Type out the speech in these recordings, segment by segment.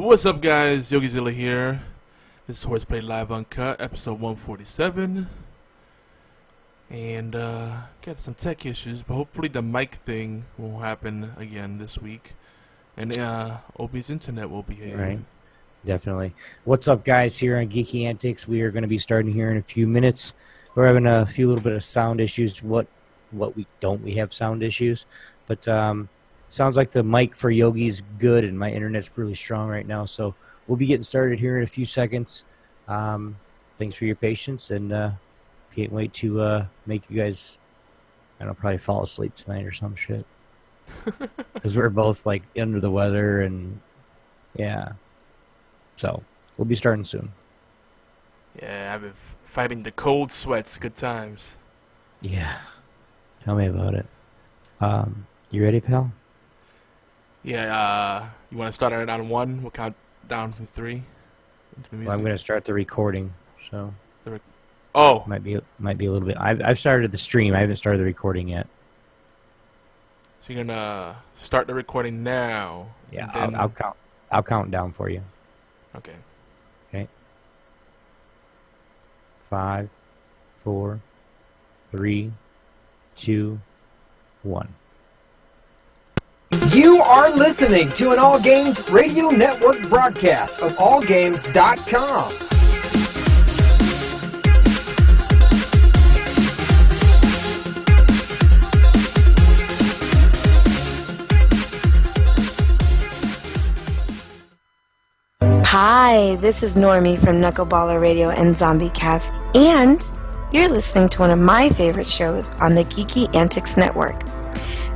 What's up, guys? YogiZilla here. This is HorsePLAY Live Uncut, episode 147. And, got some tech issues, but hopefully the mic thing won't happen again this week. And, Obi's internet will behave. Right. Definitely. What's up, guys, here on GeekyAntics? We are going to be starting here in a few minutes. We're having a little bit of sound issues. What we don't, we have sound issues. But, sounds like the mic for Yogi's good, and my internet's really strong right now. So we'll be getting started here in a few seconds. Thanks for your patience, and can't wait to make you guys, I don't know, probably fall asleep tonight or some shit. Because we're both, like, under the weather, and, yeah. So we'll be starting soon. Yeah, I've been fighting the cold sweats. Good times. Yeah. Tell me about it. You ready, pal? Yeah, you want to start it on 1? We'll count down from 3. Well, I'm going to start the recording, so... Oh! Might be a little bit... I've started the stream. I haven't started the recording yet. So you're going to start the recording now? Yeah, I'll count down for you. Okay. Okay. 5, 4, 3, 2, 1. You are listening to an All Games Radio Network broadcast of AllGames.com. Hi, this is Normie from Knuckleballer Radio and Zombie Cast, and you're listening to one of my favorite shows on the GeekyAntics Network.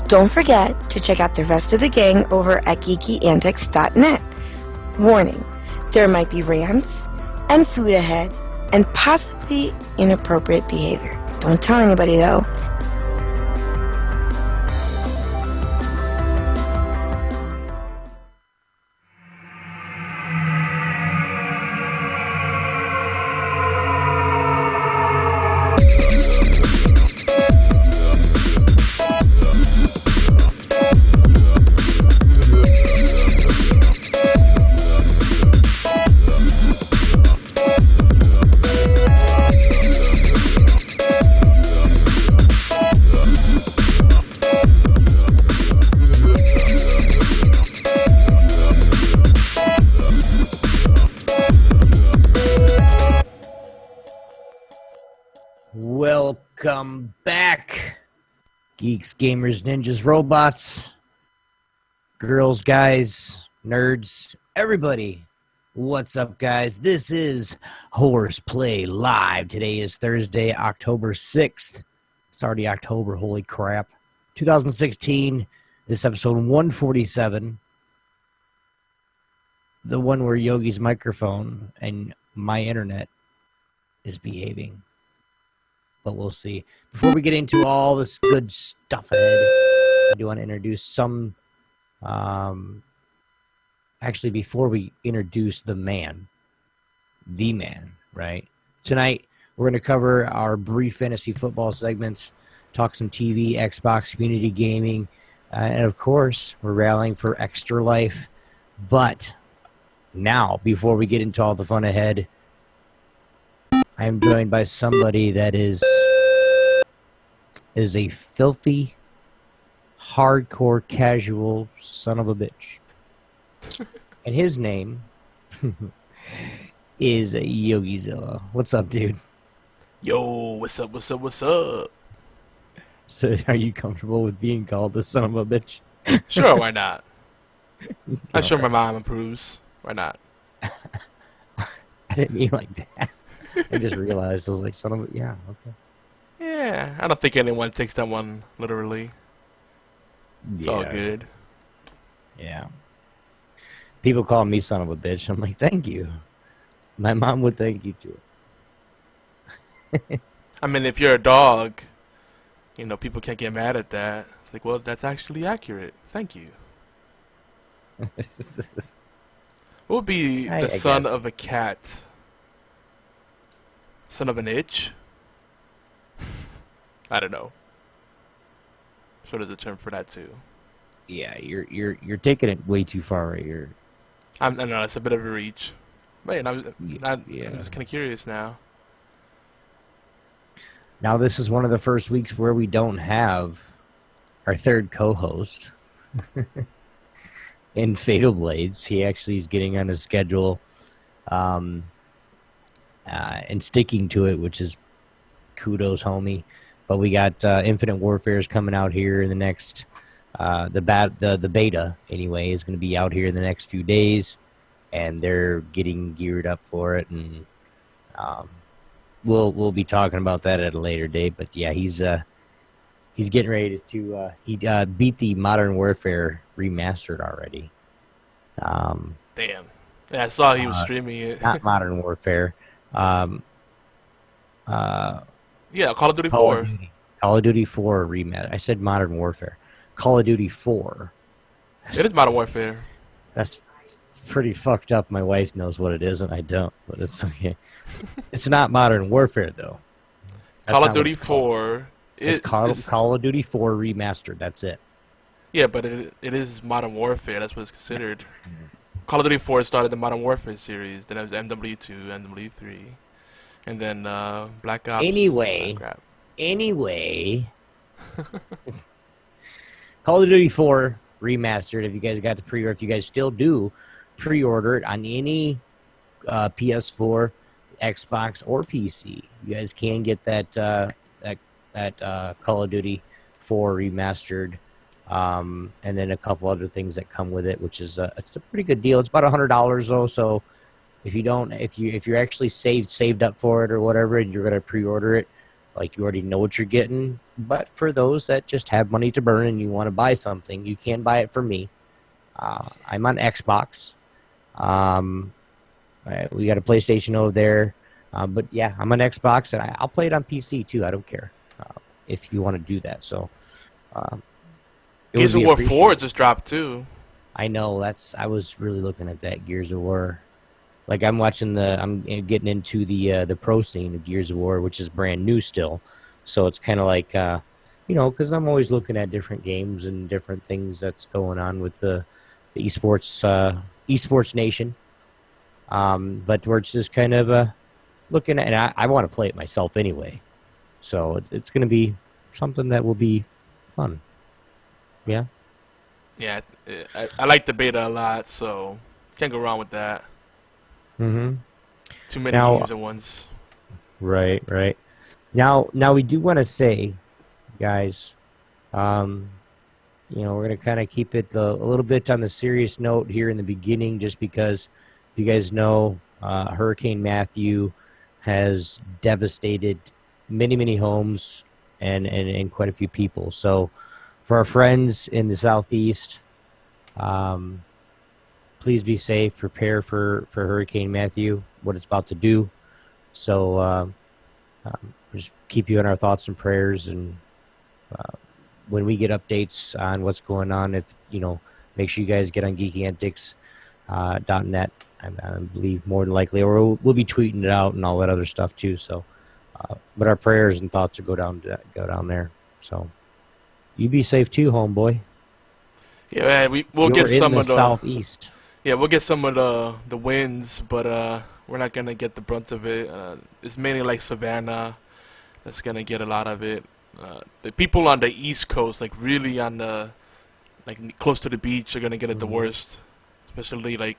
Don't forget to check out the rest of the gang over at GeekyAntics.net. Warning, there might be rants and food ahead and possibly inappropriate behavior. Don't tell anybody though. Welcome back, geeks, gamers, ninjas, robots, girls, guys, nerds, everybody. What's up, guys? This is HorsePLAY Live. Today is Thursday, October 6th. It's already October, holy crap. 2016, this episode 147. The one where Yogi's microphone and my internet is behaving. But we'll see. Before we get into all this good stuff ahead, I do want to introduce some... actually, before we introduce the man, right? Tonight, we're going to cover our brief fantasy football segments, talk some TV, Xbox, community gaming, and of course, we're rallying for Extra Life. But now, before we get into all the fun ahead, I'm joined by somebody that is a filthy, hardcore, casual son of a bitch. And his name is YogiZilla. What's up, dude? Yo, what's up, what's up, what's up? So, are you comfortable with being called the son of a bitch? Sure, why not? I'm sure my mom approves. Why not? I didn't mean like that. I just realized, I was like, son of a... Yeah, okay. Yeah, I don't think anyone takes that one literally. It's all good. Yeah. People call me son of a bitch. I'm like, thank you. My mom would thank you, too. I mean, if you're a dog, you know, people can't get mad at that. It's like, well, that's actually accurate. Thank you. What would be the son of a cat? Son of an itch? I don't know. So there's a term for that too. Yeah, you're taking it way too far right here. I know it's a bit of a reach. Wait, I'm Yeah. just kind of curious now. Now this is one of the first weeks where we don't have our third co-host in Fatal Blades. He actually is getting on his schedule and sticking to it, which is kudos, homie. But we got Infinite Warfare's coming out here in the next the beta anyway is going to be out here in the next few days, and they're getting geared up for it, and we'll be talking about that at a later date. But yeah, he's getting ready to he beat the Modern Warfare remastered already. Damn. Yeah, I saw he was streaming it. Not Modern Warfare. Yeah, Call of Duty 4. Call of Duty 4 remastered. I said Modern Warfare. Call of Duty 4. It is Modern Warfare. That's pretty fucked up. My wife knows what it is, and I don't. But it's okay. It's not Modern Warfare, though. That's Call of Duty 4. It's Call of Duty 4 remastered. That's it. Yeah, but it is Modern Warfare. That's what it's considered. Call of Duty 4 started the Modern Warfare series. Then it was MW2, MW3, and then Black Ops. Anyway, crap. Call of Duty 4 remastered. If you guys got the pre-order, if you guys still do pre-order it on any PS4, Xbox, or PC, you guys can get that Call of Duty 4 remastered, and then a couple other things that come with it, which is it's a pretty good deal. It's about $100 though. So if you're actually saved up for it or whatever, and you're gonna pre-order it, like you already know what you're getting. But for those that just have money to burn and you want to buy something, you can buy it from me. I'm on Xbox. We got a PlayStation over there. But yeah, I'm on Xbox, and I'll play it on PC too. I don't care if you want to do that. So, Gears of War 4 just dropped too. I know. I was really looking at that Gears of War. Like I'm getting into the pro scene of Gears of War, which is brand new still. So it's kind of like, because I'm always looking at different games and different things that's going on with the esports nation. But we're just kind of looking at, and I want to play it myself anyway. So it's going to be something that will be fun. Yeah. Yeah, I like the beta a lot, so can't go wrong with that. Mm-hmm. Too many games at once. Right. Now we do want to say, guys, we're going to kind of keep it a little bit on the serious note here in the beginning, just because you guys know Hurricane Matthew has devastated many homes and quite a few people. So for our friends in the Southeast, please be safe. Prepare for Hurricane Matthew, what it's about to do. So just keep you in our thoughts and prayers. And when we get updates on what's going on, make sure you guys get on GeekyAntics.net. I believe more than likely, or we'll be tweeting it out and all that other stuff too. So, but our prayers and thoughts will go down there. So, you be safe too, homeboy. Yeah, we'll get some of the southeast. Yeah, we'll get some of the wins, but we're not gonna get the brunt of it. It's mainly like Savannah that's gonna get a lot of it. The people on the East Coast, like really on the close to the beach, are gonna get it the worst, especially like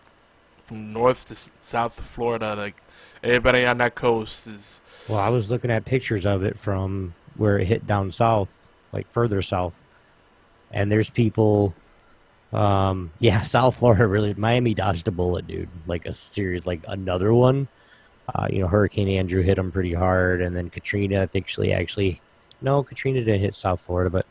from north to south of Florida. Like everybody on that coast is. Well, I was looking at pictures of it from where it hit down south, like further south, and there's people. South Florida really. Miami dodged a bullet, dude. Like a serious, like another one. Hurricane Andrew hit them pretty hard, and then Katrina. I think Katrina didn't hit South Florida, but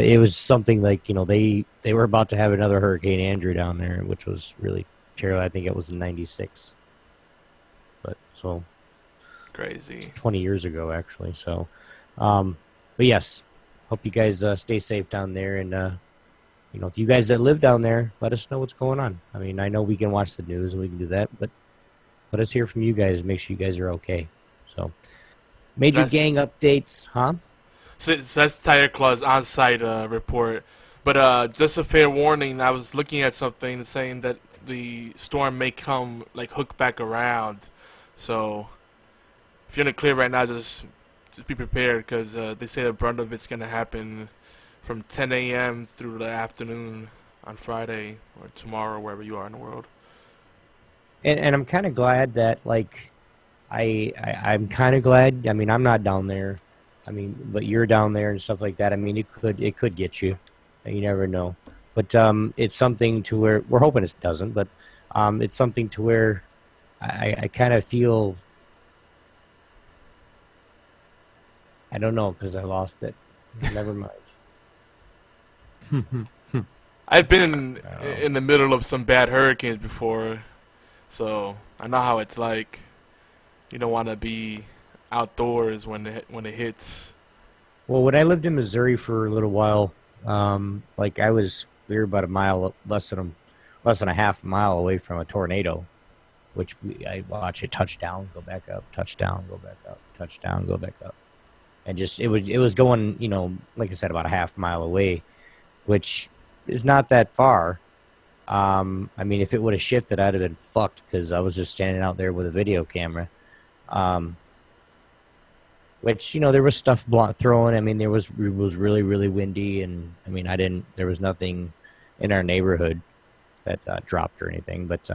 it was something like they were about to have another Hurricane Andrew down there, which was really terrible. I think it was in '96. But so crazy. 20 years ago, actually. So, but yes, hope you guys stay safe down there, and if you guys that live down there, let us know what's going on. I mean, I know we can watch the news and we can do that, but let us hear from you guys. Make sure you guys are okay. So, major gang updates, huh? So that's Tire Claw's on-site report. But just a fair warning, I was looking at something saying that the storm may come like hook back around. So if you're in the clear right now, just be prepared, because they say the brunt of it's gonna happen from 10 a.m. through the afternoon on Friday or tomorrow, wherever you are in the world. And I'm kind of glad that, like, I'm kind of glad. I mean, I'm not down there. I mean, but you're down there and stuff like that. I mean, it could get you. You never know. But it's something to where we're hoping it doesn't. But it's something to where I kind of feel. I don't know, because I lost it. Never mind. I've been in the middle of some bad hurricanes before, so I know how it's like. You don't want to be outdoors when it hits. Well, when I lived in Missouri for a little while, like we were about a mile, less than a half mile away from a tornado, which I watch it touchdown, go back up, touchdown, go back up, touchdown, go back up, and just it was going, you know, like I said, about a half mile away, which is not that far. I mean, if it would have shifted, I'd have been fucked, because I was just standing out there with a video camera. Which, you know, there was stuff thrown. I mean, it was really, really windy, and I mean, there was nothing in our neighborhood that dropped or anything. But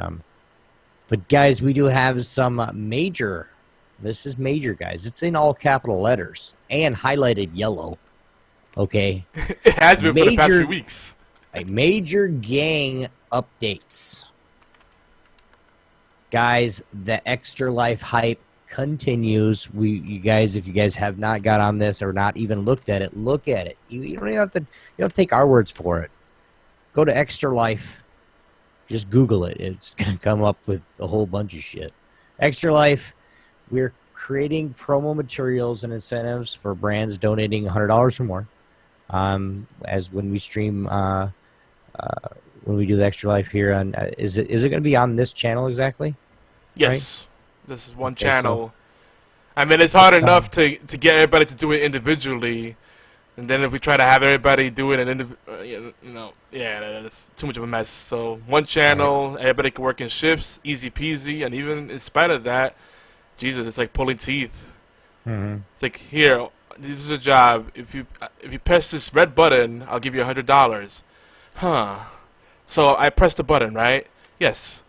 guys, we do have some major. This is major, guys. It's in all capital letters and highlighted yellow. Okay. It has been for the past few weeks. A major gang updates. Guys, the Extra Life hype continues. You guys, if you guys have not got on this or not even looked at it, look at it. You don't even have to. You don't have to take our words for it. Go to Extra Life. Just Google it. It's gonna come up with a whole bunch of shit. Extra Life. We're creating promo materials and incentives for brands donating $100 or more. As when we stream, when we do the Extra Life here on, is it going to be on this channel exactly? Yes. Right? This is one channel. So, I mean, it's hard enough to get everybody to do it individually, and then if we try to have everybody do it, that's too much of a mess. So one channel, everybody can work in shifts, easy peasy, and even in spite of that, Jesus, it's like pulling teeth. Mm-hmm. It's like, here, this is a job. If you press this red button, I'll give you $100. Huh? So I pressed the button, right? Yes.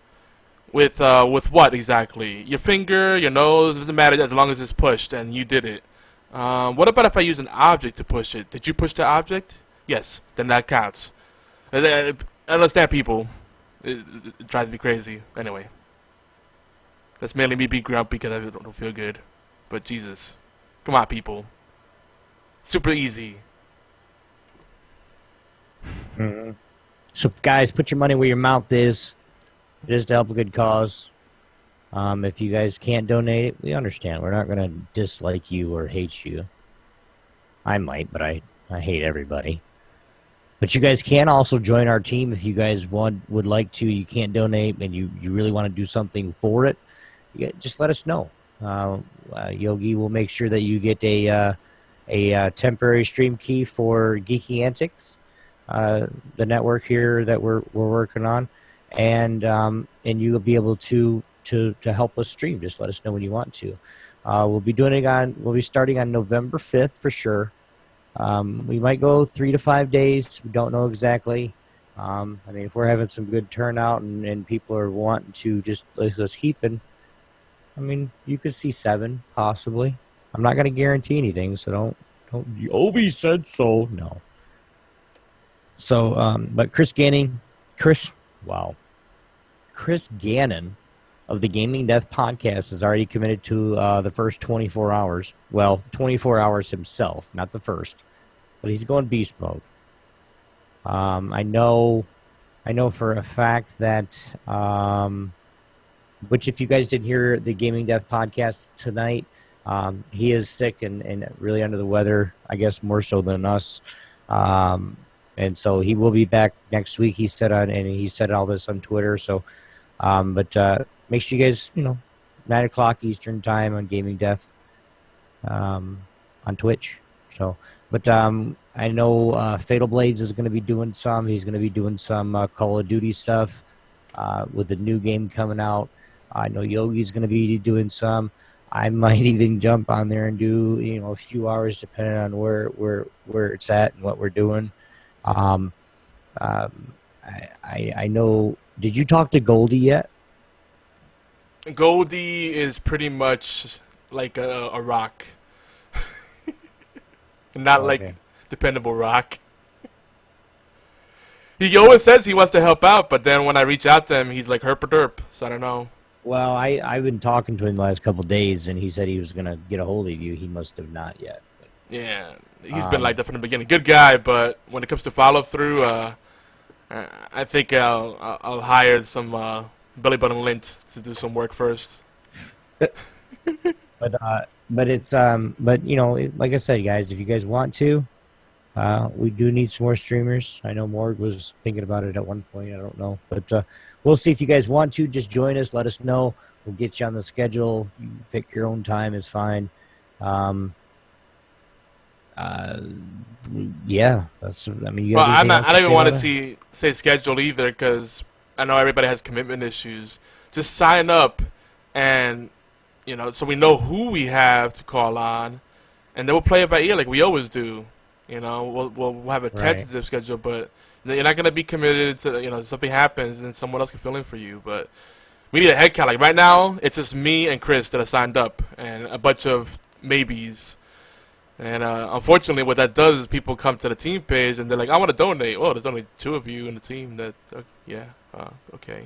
With what exactly? Your finger, your nose, it doesn't matter as long as it's pushed and you did it. What about if I use an object to push it? Did you push the object? Yes, then that counts. I understand, people. It drives me crazy. Anyway. That's mainly me being grumpy because I don't feel good. But Jesus. Come on, people. Super easy. Mm-hmm. So, guys, put your money where your mouth is. It is to help a good cause. If you guys can't donate it, we understand. We're not going to dislike you or hate you. I might, but I hate everybody. But you guys can also join our team if you guys would like to. You can't donate and you really want to do something for it. Just let us know. Yogi will make sure that you get a temporary stream key for GeekyAntics, the network here that we're working on. And you'll be able to help us stream. Just let us know when you want to. We'll be starting on November 5th for sure. We might go 3 to 5 days. We don't know exactly. I mean, if we're having some good turnout and people are wanting to just let us keep it, I mean, you could see 7 possibly. I'm not going to guarantee anything, so don't. Obi said so. No. So, but Chris Gannon of the Gaming Death Podcast is already committed to the first 24 hours. Well, 24 hours himself, not the first. But he's going beast mode. I know for a fact that, which if you guys didn't hear the Gaming Death Podcast tonight, he is sick and really under the weather, I guess more so than us. And so he will be back next week. He said all this on Twitter. So, but make sure you guys, 9 o'clock Eastern time on Gaming Death, on Twitch. So, but I know Fatal Blades is going to be doing some. He's going to be doing some Call of Duty stuff. with the new game coming out. I know Yogi's going to be doing some. I might even jump on there and do a few hours depending on where it's at and what we're doing. I know. Did you talk to Goldie yet? Goldie is pretty much like a rock, not like dependable rock. He always says he wants to help out, but then when I reach out to him, he's like herp or derp. So I don't know. Well, I've been talking to him the last couple of days, and he said he was gonna get a hold of you. He must have not yet. But, yeah, he's been like that from the beginning. Good guy, but when it comes to follow through, I think I'll hire some belly button lint to do some work first. but it's like I said, guys, if you guys want to, we do need some more streamers. I know Morg was thinking about it at one point. I don't know, but we'll see if you guys want to. Just join us. Let us know. We'll get you on the schedule. You pick your own time is fine. Yeah, that's. I mean, well, I don't even want to say schedule either because I know everybody has commitment issues. Just sign up, and so we know who we have to call on, and then we'll play it by ear like we always do. We'll have a tentative schedule, but you're not gonna be committed to something happens and someone else can fill in for you. But we need a head count. Like right now, it's just me and Chris that are signed up, and a bunch of maybes. And unfortunately, what that does is people come to the team page and they're like, "I want to donate." Oh, there's only 2 of you in the team. Okay.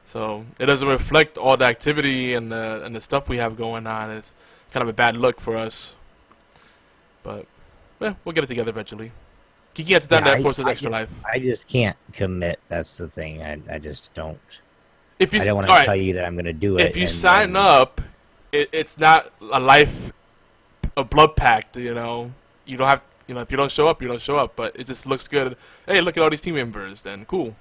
So it doesn't reflect all the activity and the stuff we have going on. It's kind of a bad look for us. But we'll get it together eventually. GeekyAntics done that for extra life. I just can't commit. That's the thing. I just don't. I don't want to tell you that I'm going to do it. If you sign up, it's not a blood pact. You don't have. If you don't show up, you don't show up. But it just looks good. Hey, look at all these team members. Then cool.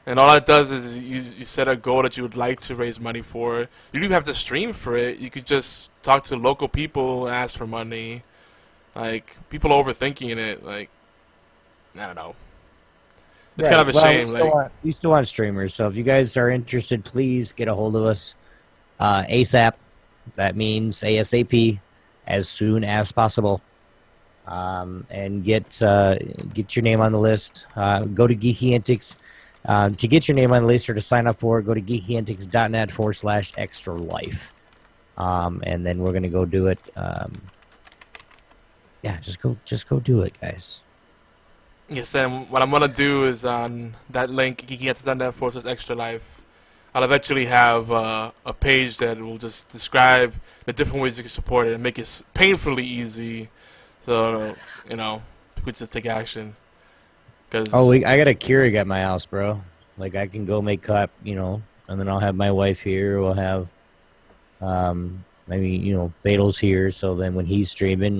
And all that does is you set a goal that you would like to raise money for. You don't even have to stream for it. You could just talk to local people and ask for money. Like, people are overthinking it. Like, I don't know. It's kind of a shame. We still want streamers, so if you guys are interested, please get a hold of us ASAP. That means ASAP, as soon as possible. And get your name on the list. Go to GeekyAntics. To get your name on the list or to sign up for it, go to geekyantics.net/extra life. And then we're going to go do it. Yeah, just go do it, guys. Yes, and what I'm gonna do is on that link, geekyantics.net/extra life. I'll eventually have a page that will just describe the different ways you can support it and make it painfully easy, so we just take action. Cause I got a Keurig at my house, bro. Like I can go make cup, and then I'll have my wife here. We'll have, maybe Fatal's here. So then when he's streaming,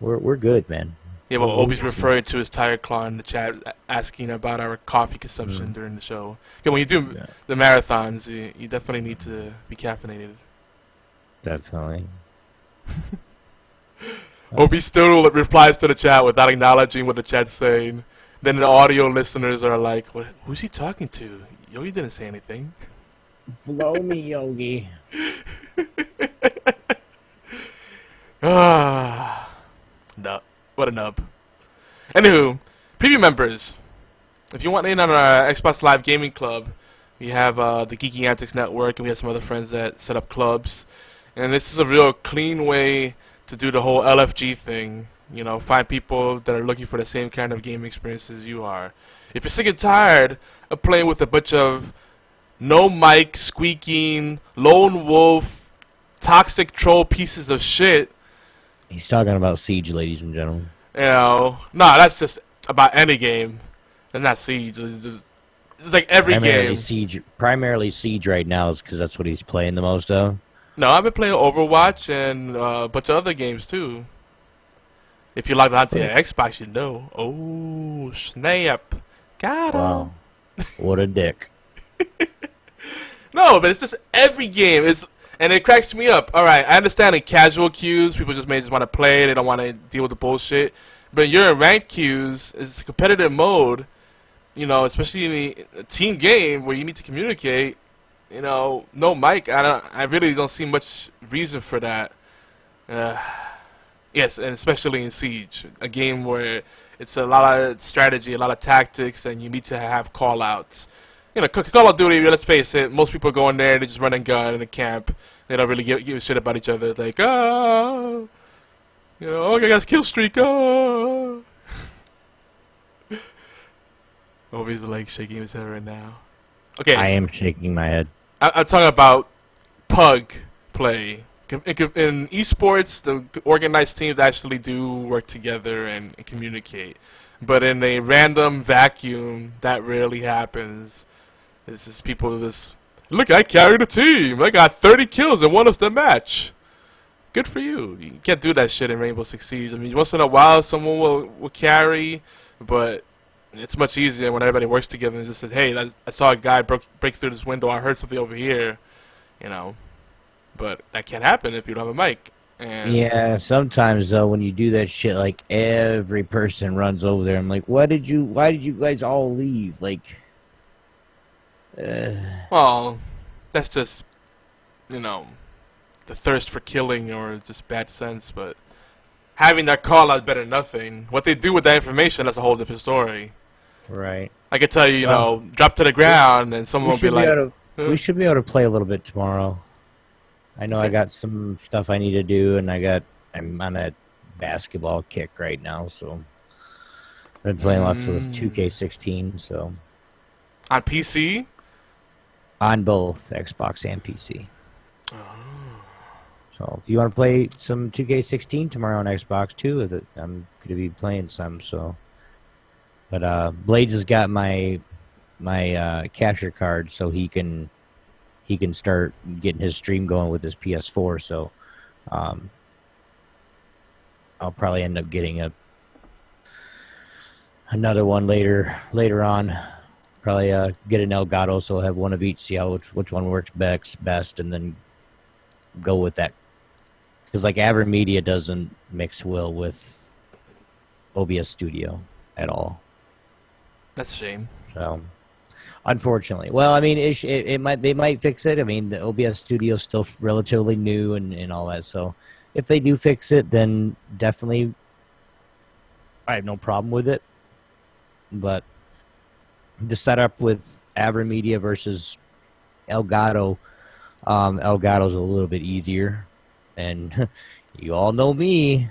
we're good, man. Yeah, well, Obi's referring to his tire claw in the chat, asking about our coffee consumption during the show. When you do the marathons, you definitely need to be caffeinated. Definitely. Obi still replies to the chat without acknowledging what the chat's saying. Then the audio listeners are like, who's he talking to? Yogi didn't say anything. Blow me, Yogi. Nub. What a nub. Anywho, preview members. If you want in on our Xbox Live Gaming Club, we have the GeekyAntics Network, and we have some other friends that set up clubs. And this is a real clean way to do the whole LFG thing. Find people that are looking for the same kind of game experience as you are. If you're sick and tired of playing with a bunch of no mic, squeaking, lone wolf, toxic troll pieces of shit. He's talking about Siege, ladies and gentlemen. No, that's just about any game. It's not Siege. It's like every game. Primarily Siege right now is because that's what he's playing the most of. No, I've been playing Overwatch and a bunch of other games too. If you log on to your Xbox, you know. Oh, snap. Got him. Wow. What a dick. No, but it's just every game. And it cracks me up. All right, I understand in casual queues, people may just want to play. They don't want to deal with the bullshit. But you're in ranked queues. It's competitive mode. you know, especially in a team game where you need to communicate, you know, no mic. I really don't see much reason for that. Yes, and especially in Siege, a game where it's a lot of strategy, a lot of tactics, and you need to have call-outs. You know, Call of Duty, let's face it, most people go in there, they just run and gun in a camp. They don't really give a shit about each other. It's like, oh, you know, oh, I got a kill streak, oh. Obi's like shaking his head right now. Okay. I am shaking my head. I'm talking about pug play. In esports, the organized teams actually do work together and communicate. But in a random vacuum, that rarely happens. It's just people just, look, I carried a team. I got 30 kills and won us the match. Good for you. You can't do that shit in Rainbow Six Siege. I mean, once in a while, someone will carry, but it's much easier when everybody works together and just says, hey, I saw a guy break through this window. I heard something over here, you know. But that can't happen if you don't have a mic. And yeah, sometimes though, when you do that shit, like every person runs over there. I'm like, why did you guys all leave? Like, well, that's just, you know, the thirst for killing or just bad sense. But having that call out is better than nothing. What they do with that information, that's a whole different story. right. I could tell you, you know, drop to the ground and someone will be like, we should be able to play a little bit tomorrow. I know I got some stuff I need to do, and I'm on a basketball kick right now, so I've been playing lots of 2K16, so. On PC? On both Xbox and PC. So if you want to play some 2K16 tomorrow on Xbox too, I'm going to be playing some, so. But Blades has got my capture card, so he can start getting his stream going with his PS4. So I'll probably end up getting another one later on. Probably get an Elgato, so I'll have one of each. See how which one works best, and then go with that. Because like AverMedia doesn't mix well with OBS Studio at all. That's a shame. So. Unfortunately, well, I mean, they might fix it. I mean, the OBS Studio is still relatively new and all that. So, if they do fix it, then definitely, I have no problem with it. But the setup with AverMedia versus Elgato, Elgato's a little bit easier, and you all know me,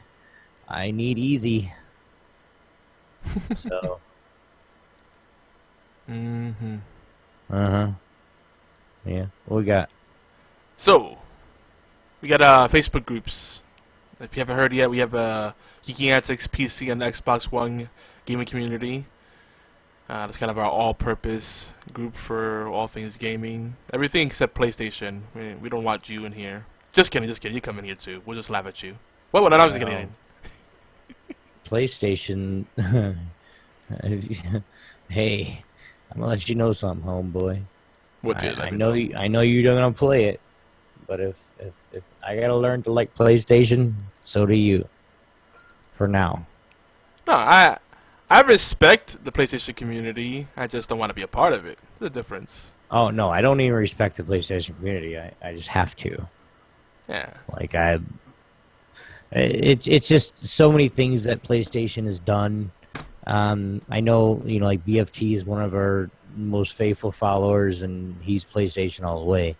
I need easy. So. Mm-hmm. Yeah. What we got? So, we got Facebook groups. If you haven't heard yet, we have GeekyAntics PC and Xbox One gaming community. That's kind of our all-purpose group for all things gaming. Everything except PlayStation. We don't want you in here. Just kidding. You come in here too. We'll just laugh at you. Well, I was kidding. PlayStation. Hey. I'm gonna let you know something, homeboy. What did I know you're gonna play it, but if I gotta learn to like PlayStation, so do you. For now. No, I respect the PlayStation community. I just don't want to be a part of it. The difference. Oh no, I don't even respect the PlayStation community. I just have to. Yeah. Like it's just so many things that PlayStation has done. I know, like BFT is one of our most faithful followers, and he's PlayStation all the way.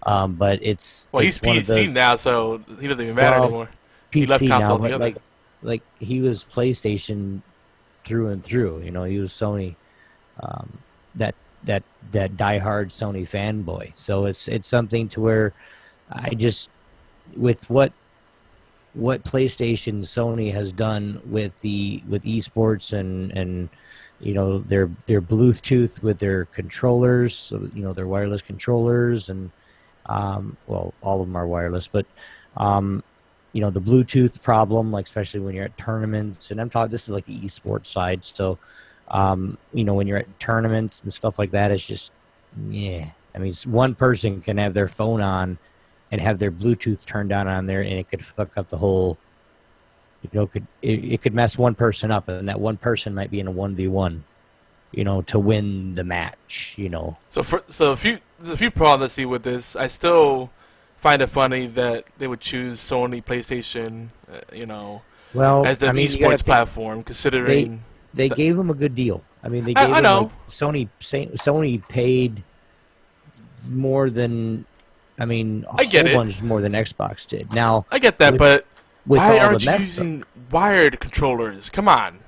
But he's PC now, so he doesn't even matter anymore. PC he left console now, together. Like he was PlayStation through and through. He was Sony, that diehard Sony fanboy. So it's something to where I just, with what PlayStation Sony has done with esports and their Bluetooth with their controllers, so, their wireless controllers, and all of them are wireless, but the Bluetooth problem, like especially when you're at tournaments, and I'm talking, this is like the esports side, so when you're at tournaments and stuff like that, it's just, yeah. I mean, one person can have their phone on and have their Bluetooth turned on there, and it could fuck up the whole, it could mess one person up, and that one person might be in a 1v1. to win the match. There's a few problems I see with this. I still find it funny that they would choose Sony PlayStation, Well, as the I mean, esports platform, considering they gave them a good deal. I mean, they I gave them know. like Sony paid more than, I mean, a I get whole it. bunch more than Xbox did. Now, I get that, but with why all aren't the you mess, using wired controllers? Come on,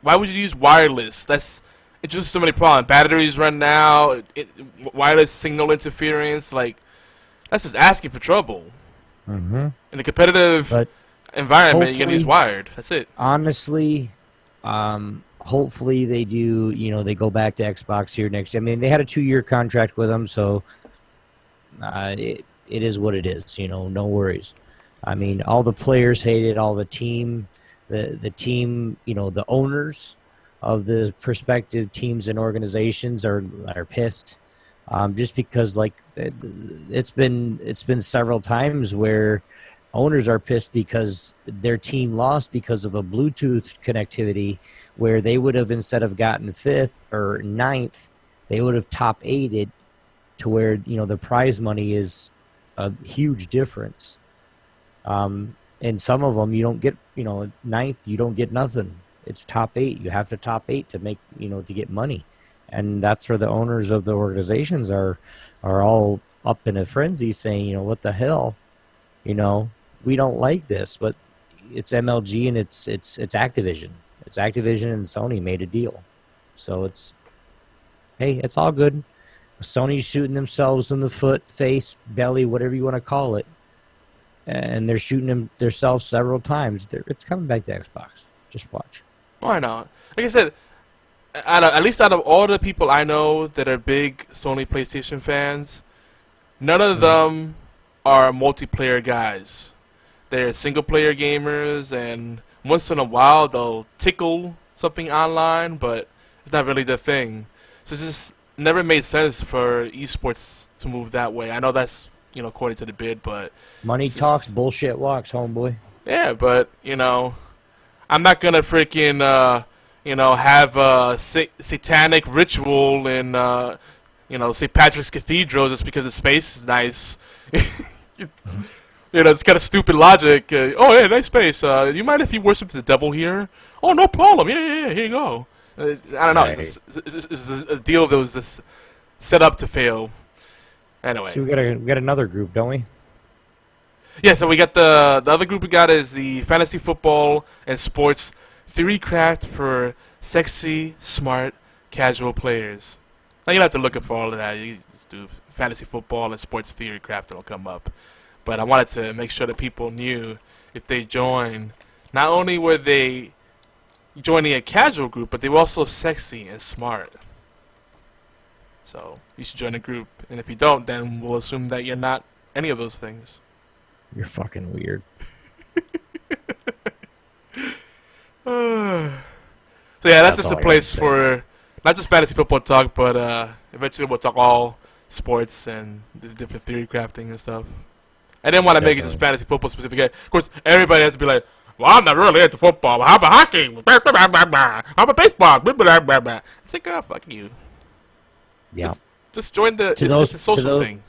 why would you use wireless? It's just so many problems. Batteries run out. Wireless signal interference, that's just asking for trouble. hmm In the competitive but environment, you're gonna use hopefully- wired. That's it. honestly, hopefully they do. They go back to Xbox here next year. I mean, they had a 2-year contract with them, so it is what it is. No worries. I mean, all the players hate it. All the team, the team, the owners of the prospective teams and organizations are pissed, just because it's been several times where owners are pissed because their team lost because of a Bluetooth connectivity, where they would have, instead of gotten 5th or 9th, they would have top 8'd to where the prize money is a huge difference. And some of them you don't get, 9th, you don't get nothing. It's top 8. You have to top 8 to make, to get money. And that's where the owners of the organizations are all up in a frenzy saying, what the hell? We don't like this, but it's MLG and it's Activision. It's Activision and Sony made a deal. So it's all good. Sony's shooting themselves in the foot, face, belly, whatever you want to call it. And they're shooting themselves several times. It's coming back to Xbox. Just watch. Why not? Like I said, at least out of all the people I know that are big Sony PlayStation fans, none of them are multiplayer guys. They're single-player gamers, and once in a while they'll tickle something online, but it's not really their thing. So it's just never made sense for esports to move that way. I know that's according to the bid, but money talks, bullshit walks, homeboy. Yeah, but I'm not gonna freaking have a satanic ritual in St. Patrick's Cathedral just because the space is nice. It's kind of stupid logic. Oh, yeah, nice space. You mind if you worship the devil here? Oh, no problem. Yeah, here you go. I don't know. Right. It's a deal that was just set up to fail. Anyway. So we got another group, don't we? Yeah, so we got the other group we got is the Fantasy Football and Sports Theory Craft for sexy, smart, casual players. Now you don't have to look up for all of that. You just do Fantasy Football and Sports Theory Craft, it'll come up. But I wanted to make sure that people knew if they joined, not only were they joining a casual group, but they were also sexy and smart. So you should join a group, and if you don't, then we'll assume that you're not any of those things. You're fucking weird. So yeah, that's just all a I place gotta say. for not just fantasy football talk, but eventually we'll talk all sports and the different theory crafting and stuff. I didn't want to make it just fantasy football specific. Of course, everybody has to be like, well, I'm not really into football. How about hockey? How about baseball? It's like, oh, fuck you. Yeah. Just join the. It's a social thing.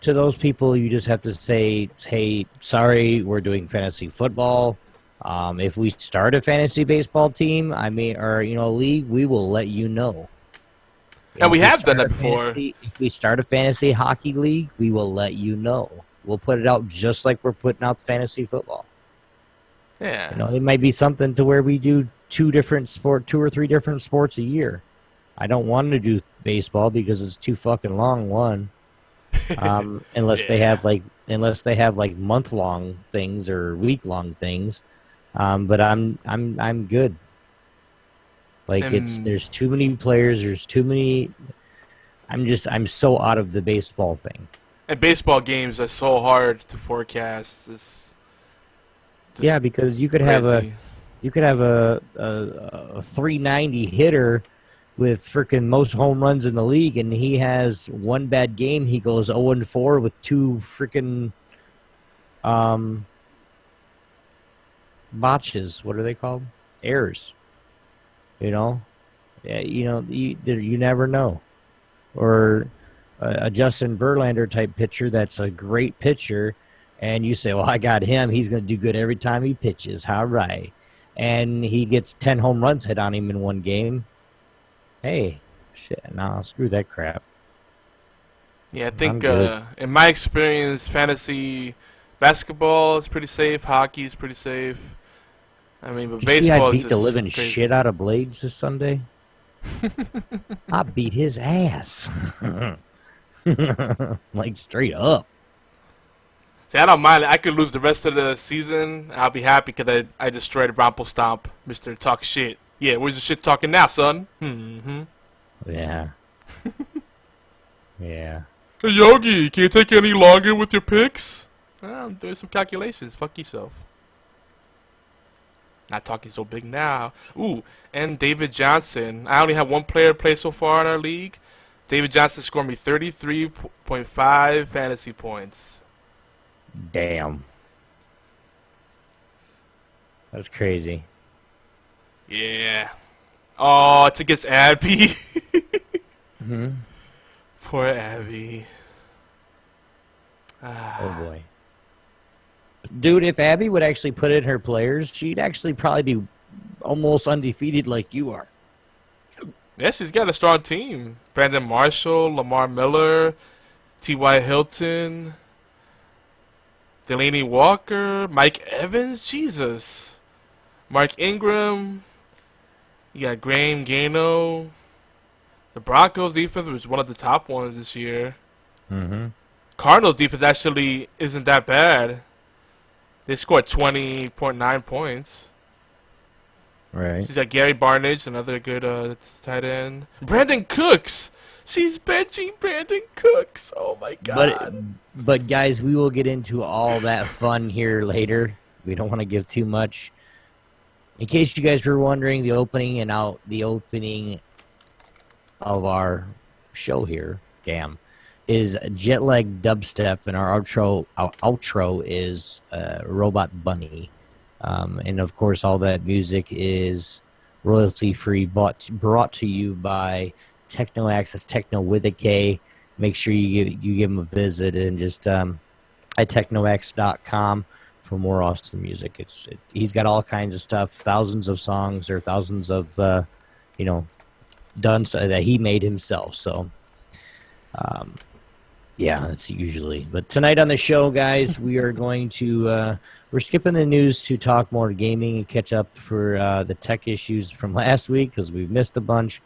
To those people, you just have to say, hey, sorry, we're doing fantasy football. If we start a fantasy baseball team, or a league, we will let you know. And we If have done start that a before. If we start a fantasy hockey league, we will let you know. We'll put it out just like we're putting out fantasy football. Yeah. It might be something to where we do 2 or 3 different sports a year. I don't want to do baseball because it's too fucking long. One, unless they have like month-long things or week-long things. But I'm good. There's too many players. There's too many. I'm so out of the baseball thing. And baseball games are so hard to forecast. Yeah, because you could have a 390 hitter with freaking most home runs in the league, and he has one bad game. He goes 0-4 with 2 freaking botches. What are they called? Errors. Yeah, you never know. Or a Justin Verlander type pitcher that's a great pitcher, and you say, well, I got him. He's going to do good every time he pitches. All right. And he gets 10 home runs hit on him in one game. Hey, shit, nah, screw that crap. Yeah, I think in my experience, fantasy basketball is pretty safe. Hockey is pretty safe. I mean, but baseball I beat is just the living crazy. shit out of Blades this Sunday. I beat his ass. Like, straight up. See, I don't mind. I could lose the rest of the season. I'll be happy because I destroyed Rumpelstomp, Mr. Talk Shit. Yeah, where's the shit talking now, son? Mm-hmm. Yeah. Yeah. Hey, Yogi, can you take any longer with your picks? Well, I'm doing some calculations. Fuck yourself. Not talking so big now. Ooh, and David Johnson. I only have one player play so far in our league. David Johnson scored me 33.5 fantasy points. Damn. That's crazy. Yeah. Oh, it's against Abby. Mm-hmm. Poor Abby. Oh, boy. Dude, if Abby would actually put in her players, she'd actually probably be almost undefeated like you are. Yeah, she's got a strong team. Brandon Marshall, Lamar Miller, T.Y. Hilton, Delaney Walker, Mike Evans, Jesus. Mark Ingram. You got Graham Gano. The Broncos defense was one of the top ones this year. Mm-hmm. Cardinals defense actually isn't that bad. They scored 20.9 points. Right. She's got Gary Barnage, another good tight end. Brandon Cooks. She's benching Brandon Cooks. Oh my God. But guys, we will get into all that fun here later. We don't want to give too much. In case you guys were wondering, the opening of our show here, is Jetlag Dubstep, and our outro is Robot Bunny. And of course, all that music is royalty free, brought to you by Techno Access, Techno with a K. Make sure you give them a visit, and just at technox.com for more awesome music. He's got all kinds of stuff, thousands of songs or thousands of done so that he made himself. So yeah, that's usually. But tonight on the show, guys, we are going to we're skipping the news to talk more gaming and catch up for the tech issues from last week because we've missed a bunch.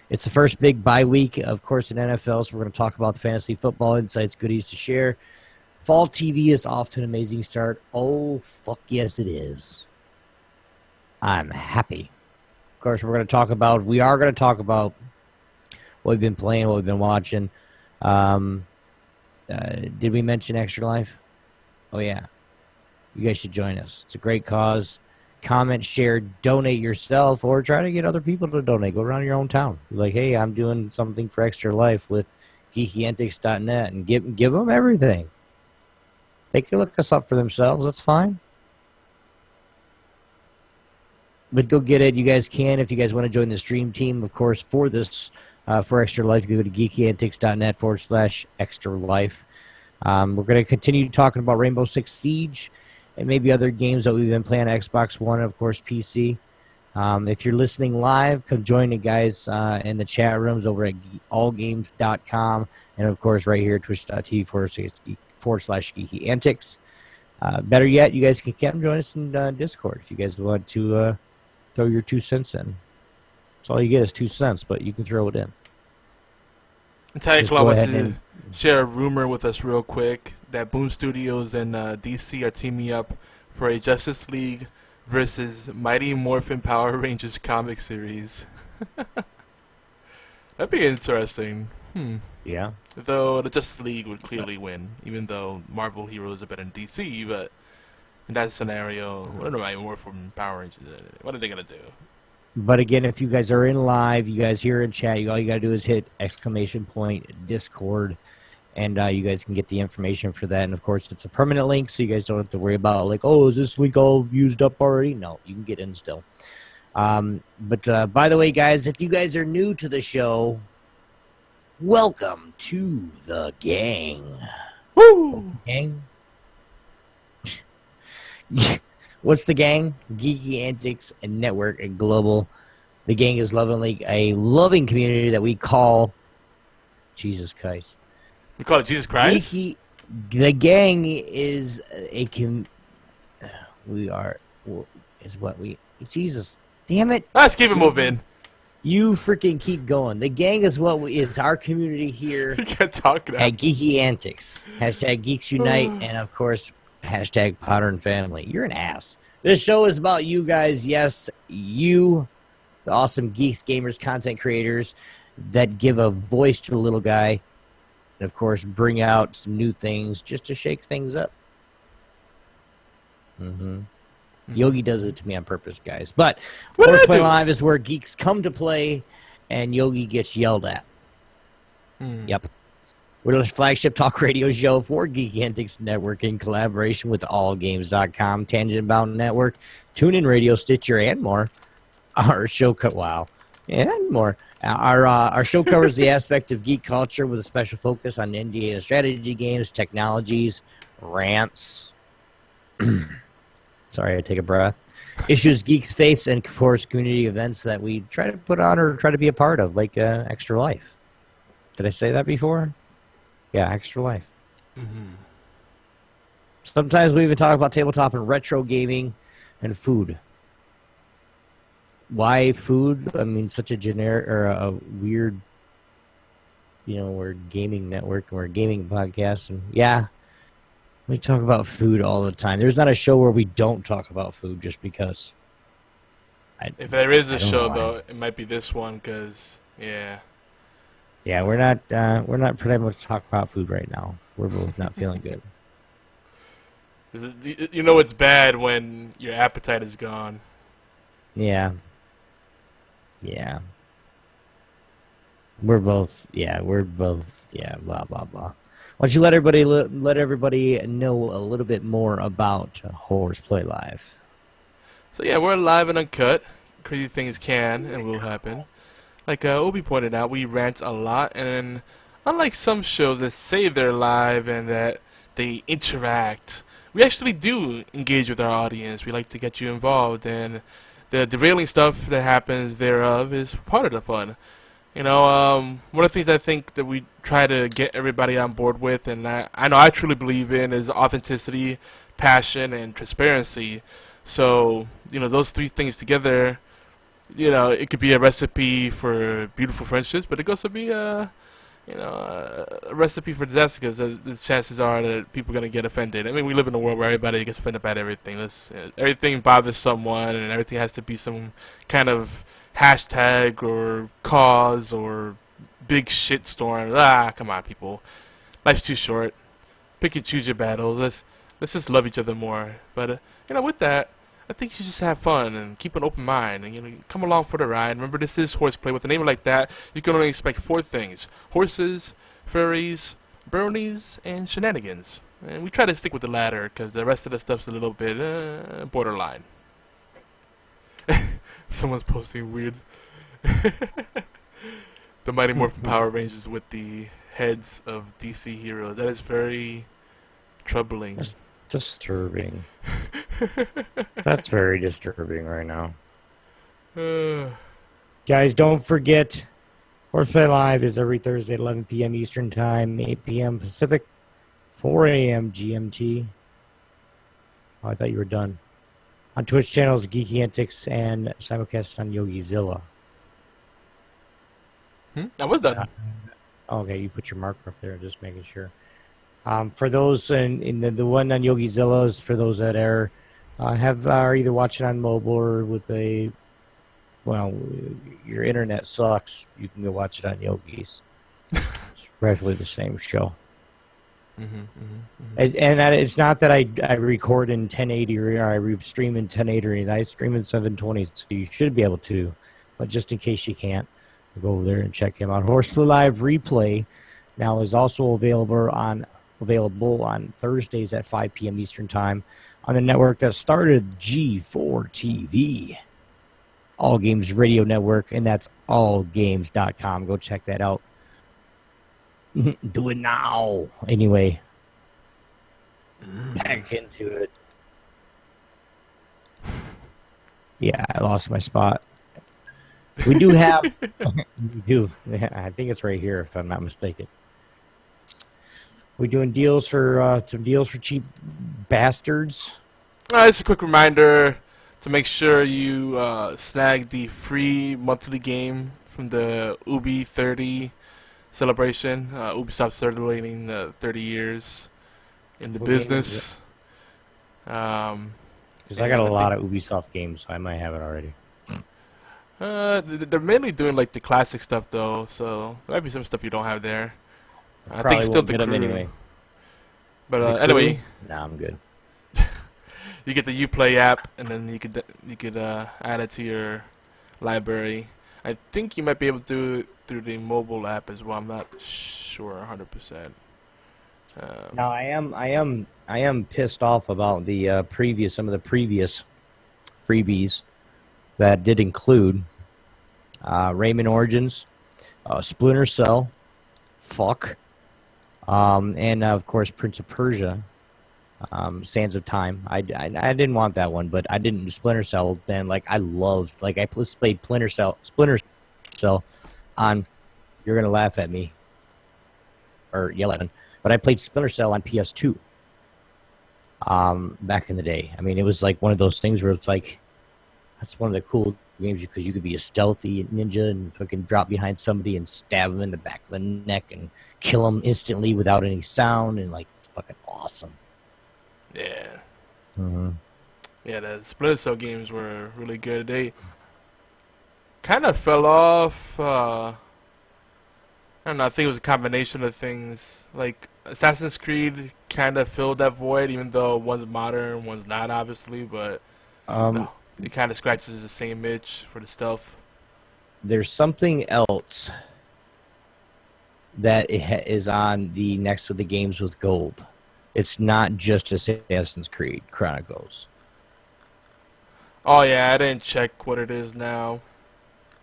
It's the first big bye week, of course, in NFL, so we're going to talk about the fantasy football insights, goodies to share. Fall TV is off to an amazing start. Oh, fuck yes, it is. I'm happy. Of course, we are going to talk about what we've been playing, what we've been watching. Did we mention Extra Life? Oh, yeah. You guys should join us. It's a great cause. Comment, share, donate yourself, or try to get other people to donate. Go around your own town. Like, hey, I'm doing something for Extra Life with GeekyAntics.net, and give them everything. They can look us up for themselves. That's fine. But go get it. You guys can. If you guys want to join the stream team, of course, for this, for Extra Life, you go to GeekyAntics.net/Extra Life. We're going to continue talking about Rainbow Six Siege and maybe other games that we've been playing on Xbox One and, of course, PC. If you're listening live, come join the guys in the chat rooms over at allgames.com and, of course, right here at twitch.tv/GeekyAntics. Better yet, you guys can come join us in Discord if you guys want to throw your 2 cents in. That's all you get is 2 cents, but you can throw it in. Tyler wants to share a rumor with us real quick that Boom Studios and DC are teaming up for a Justice League versus Mighty Morphin Power Rangers comic series. That'd be interesting. Yeah. Though the Justice League would clearly win, even though Marvel heroes are better than DC, but in that scenario, what are Mighty Morphin Power Rangers? What are they going to do? But again, if you guys are in live, you guys here in chat, all you got to do is hit !Discord, and you guys can get the information for that. And, of course, it's a permanent link, so you guys don't have to worry about, like, oh, is this link all used up already? No, you can get in still. But by the way, guys, if you guys are new to the show, welcome to the gang. Woo! Gang? What's the gang? Geeky Antics and Network and Global. The gang is a loving community that we call Jesus Christ. We call it Jesus Christ? The gang is Jesus. Damn it. Let's keep it moving. You freaking keep going. The gang is is our community here You can't talk now. at Geeky Antics. Hashtag Geeks Unite, and of course, hashtag Potter and Family. You're an ass. This show is about you guys. Yes, you, the awesome geeks, gamers, content creators that give a voice to the little guy, and of course, bring out some new things just to shake things up. Yogi does it to me on purpose, guys. But HorsePLAY Live is where geeks come to play, and Yogi gets yelled at. Yep. We're the flagship talk radio show for Geeky Antics Network in collaboration with AllGames.com, Tangent Bound Network, TuneIn Radio, Stitcher, and more. Our show and more. Our show covers the aspect of geek culture with a special focus on Indiana strategy games, technologies, rants. Sorry, I take a breath. Issues geeks face, and of course, community events that we try to put on or try to be a part of, like Extra Life. Did I say that before? Yeah, Extra Life. Sometimes we even talk about tabletop and retro gaming and food. Why food? I mean, such a generic or a weird, we're a gaming network and we're a gaming podcast. And yeah, we talk about food all the time. There's not a show where we don't talk about food just because. If there is a show, though, it might be this one because, yeah. Yeah, we're not pretty much talking about food right now. We're both not feeling good. You know it's bad when your appetite is gone. Yeah. Yeah. We're both, blah, blah, blah. Why don't you let everybody know a little bit more about HorsePLAY Live? So yeah, we're live and uncut. Crazy things can and will happen. Like Obi pointed out, we rant a lot, and unlike some shows that say they're live and that they interact, we actually do engage with our audience. We like to get you involved, and the derailing stuff that happens thereof is part of the fun. One of the things I think that we try to get everybody on board with, and I know I truly believe in, is authenticity, passion, and transparency. So, those three things together, it could be a recipe for beautiful friendships, but it could also be a recipe for disaster because the chances are that people are going to get offended. I mean, we live in a world where everybody gets offended by everything. Everything bothers someone, and everything has to be some kind of hashtag or cause or big shitstorm. Come on, people. Life's too short. Pick and choose your battles. Let's just love each other more. But, with that, I think you should just have fun and keep an open mind and come along for the ride. Remember, this is HorsePLAY. With a name like that, you can only expect 4 things: horses, furries, bronies, and shenanigans. And we try to stick with the latter because the rest of the stuff's a little bit borderline. Someone's posting weird. The Mighty Morphin Power Rangers with the heads of DC heroes. That is very troubling. That's disturbing. That's very disturbing right now. Guys, don't forget, HorsePLAY Live is every Thursday at 11 p.m. Eastern Time, 8 p.m. Pacific, 4 a.m. GMT. Oh, I thought you were done. On Twitch channels, Geeky Antics, and simulcast on YogiZilla. I was done. Okay, you put your marker up there, just making sure. For those in the one on YogiZilla is for those that are either watching on mobile or with your internet sucks. You can go watch it on Yogi's. It's roughly the same show. And it's not that I record in 1080 or I stream in 1080. I stream in 720, so you should be able to. But just in case you can't, go over there and check him out. HorsePLAY Live Replay now is also available on Thursdays at 5 p.m. Eastern Time on the network that started G4 TV. All Games Radio Network, and that's allgames.com. Go check that out. Do it now. Anyway, back into it. Yeah, I lost my spot. We do have... we do. Yeah, I think it's right here, if I'm not mistaken. We're doing deals for some deals for cheap bastards. Just a quick reminder to make sure you snag the free monthly game from the Ubi 30 celebration. Ubisoft celebrating 30 years in the business. Because I got a lot of Ubisoft games, so I might have it already. They're mainly doing like the classic stuff though, so there might be some stuff you don't have there. I think still the crew. Anyway. But anyway, nah, I'm good. you get the UPlay app, and then you could add it to your library. I think you might be able to do it through the mobile app as well. I'm not sure 100%. Now I am pissed off about the some of the previous freebies that did include Rayman Origins, Splinter Cell, and of course Prince of Persia, Sands of Time. I didn't want that one, but I didn't. Splinter Cell. Then like I loved, like I played Splinter Cell on. You're gonna laugh at me or yell at me, but I played Splinter Cell on PS2. Back in the day. I mean, it was like one of those things where it's like, that's one of the cool games because you could be a stealthy ninja and fucking drop behind somebody and stab them in the back of the neck and kill them instantly without any sound, and like it's fucking awesome. Yeah. Mm-hmm. Yeah, the Splinter Cell games were really good. They kind of fell off. I don't know. I think it was a combination of things. Like Assassin's Creed kind of filled that void, even though one's modern, one's not, obviously. But no, it kind of scratches the same itch for the stealth. There's something else that is on the next to the games with gold. It's not just Assassin's Creed Chronicles. Oh yeah, I didn't check what it is now.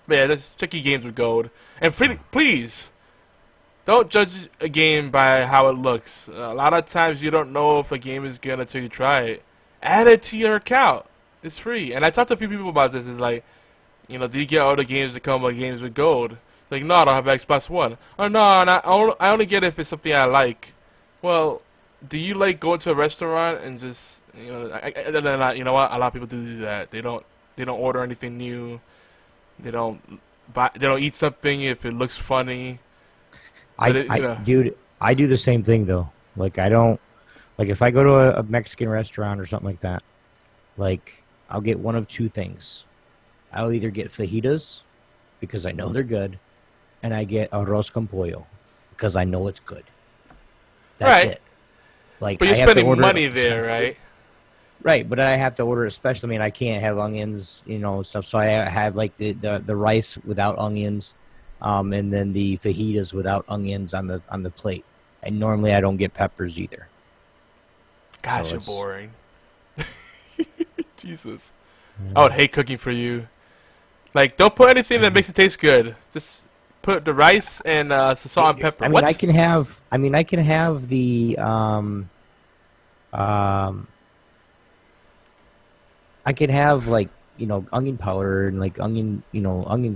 But yeah, just check your games with gold. And please, don't judge a game by how it looks. A lot of times you don't know if a game is good until you try it. Add it to your account. It's free. And I talked to a few people about this. It's like, you know, do you get all the games that come with games with gold? Like, no, I don't have Xbox One. Oh, no, I only get it if it's something I like. Well, do you like going to a restaurant and just, you know, you know what? A lot of people do that. They don't order anything new. They don't eat something if it looks funny. Dude, I do the same thing though. Like I don't, like if I go to a Mexican restaurant or something like that, like I'll get one of two things. I'll either get fajitas because I know they're good, and I get arroz con pollo because I know it's good. That's right. it. Like, but you're spending money there, right? Right, but I have to order it special. I mean, I can't have onions, you know, and stuff. So I have like the rice without onions, and then the fajitas without onions on the plate. And normally I don't get peppers either. Gosh, you're boring. Jesus, I would hate cooking for you. Like, don't put anything that makes it taste good. Just put the rice and some salt and pepper. I mean, what? I can have the I could have like, you know, onion powder and like onion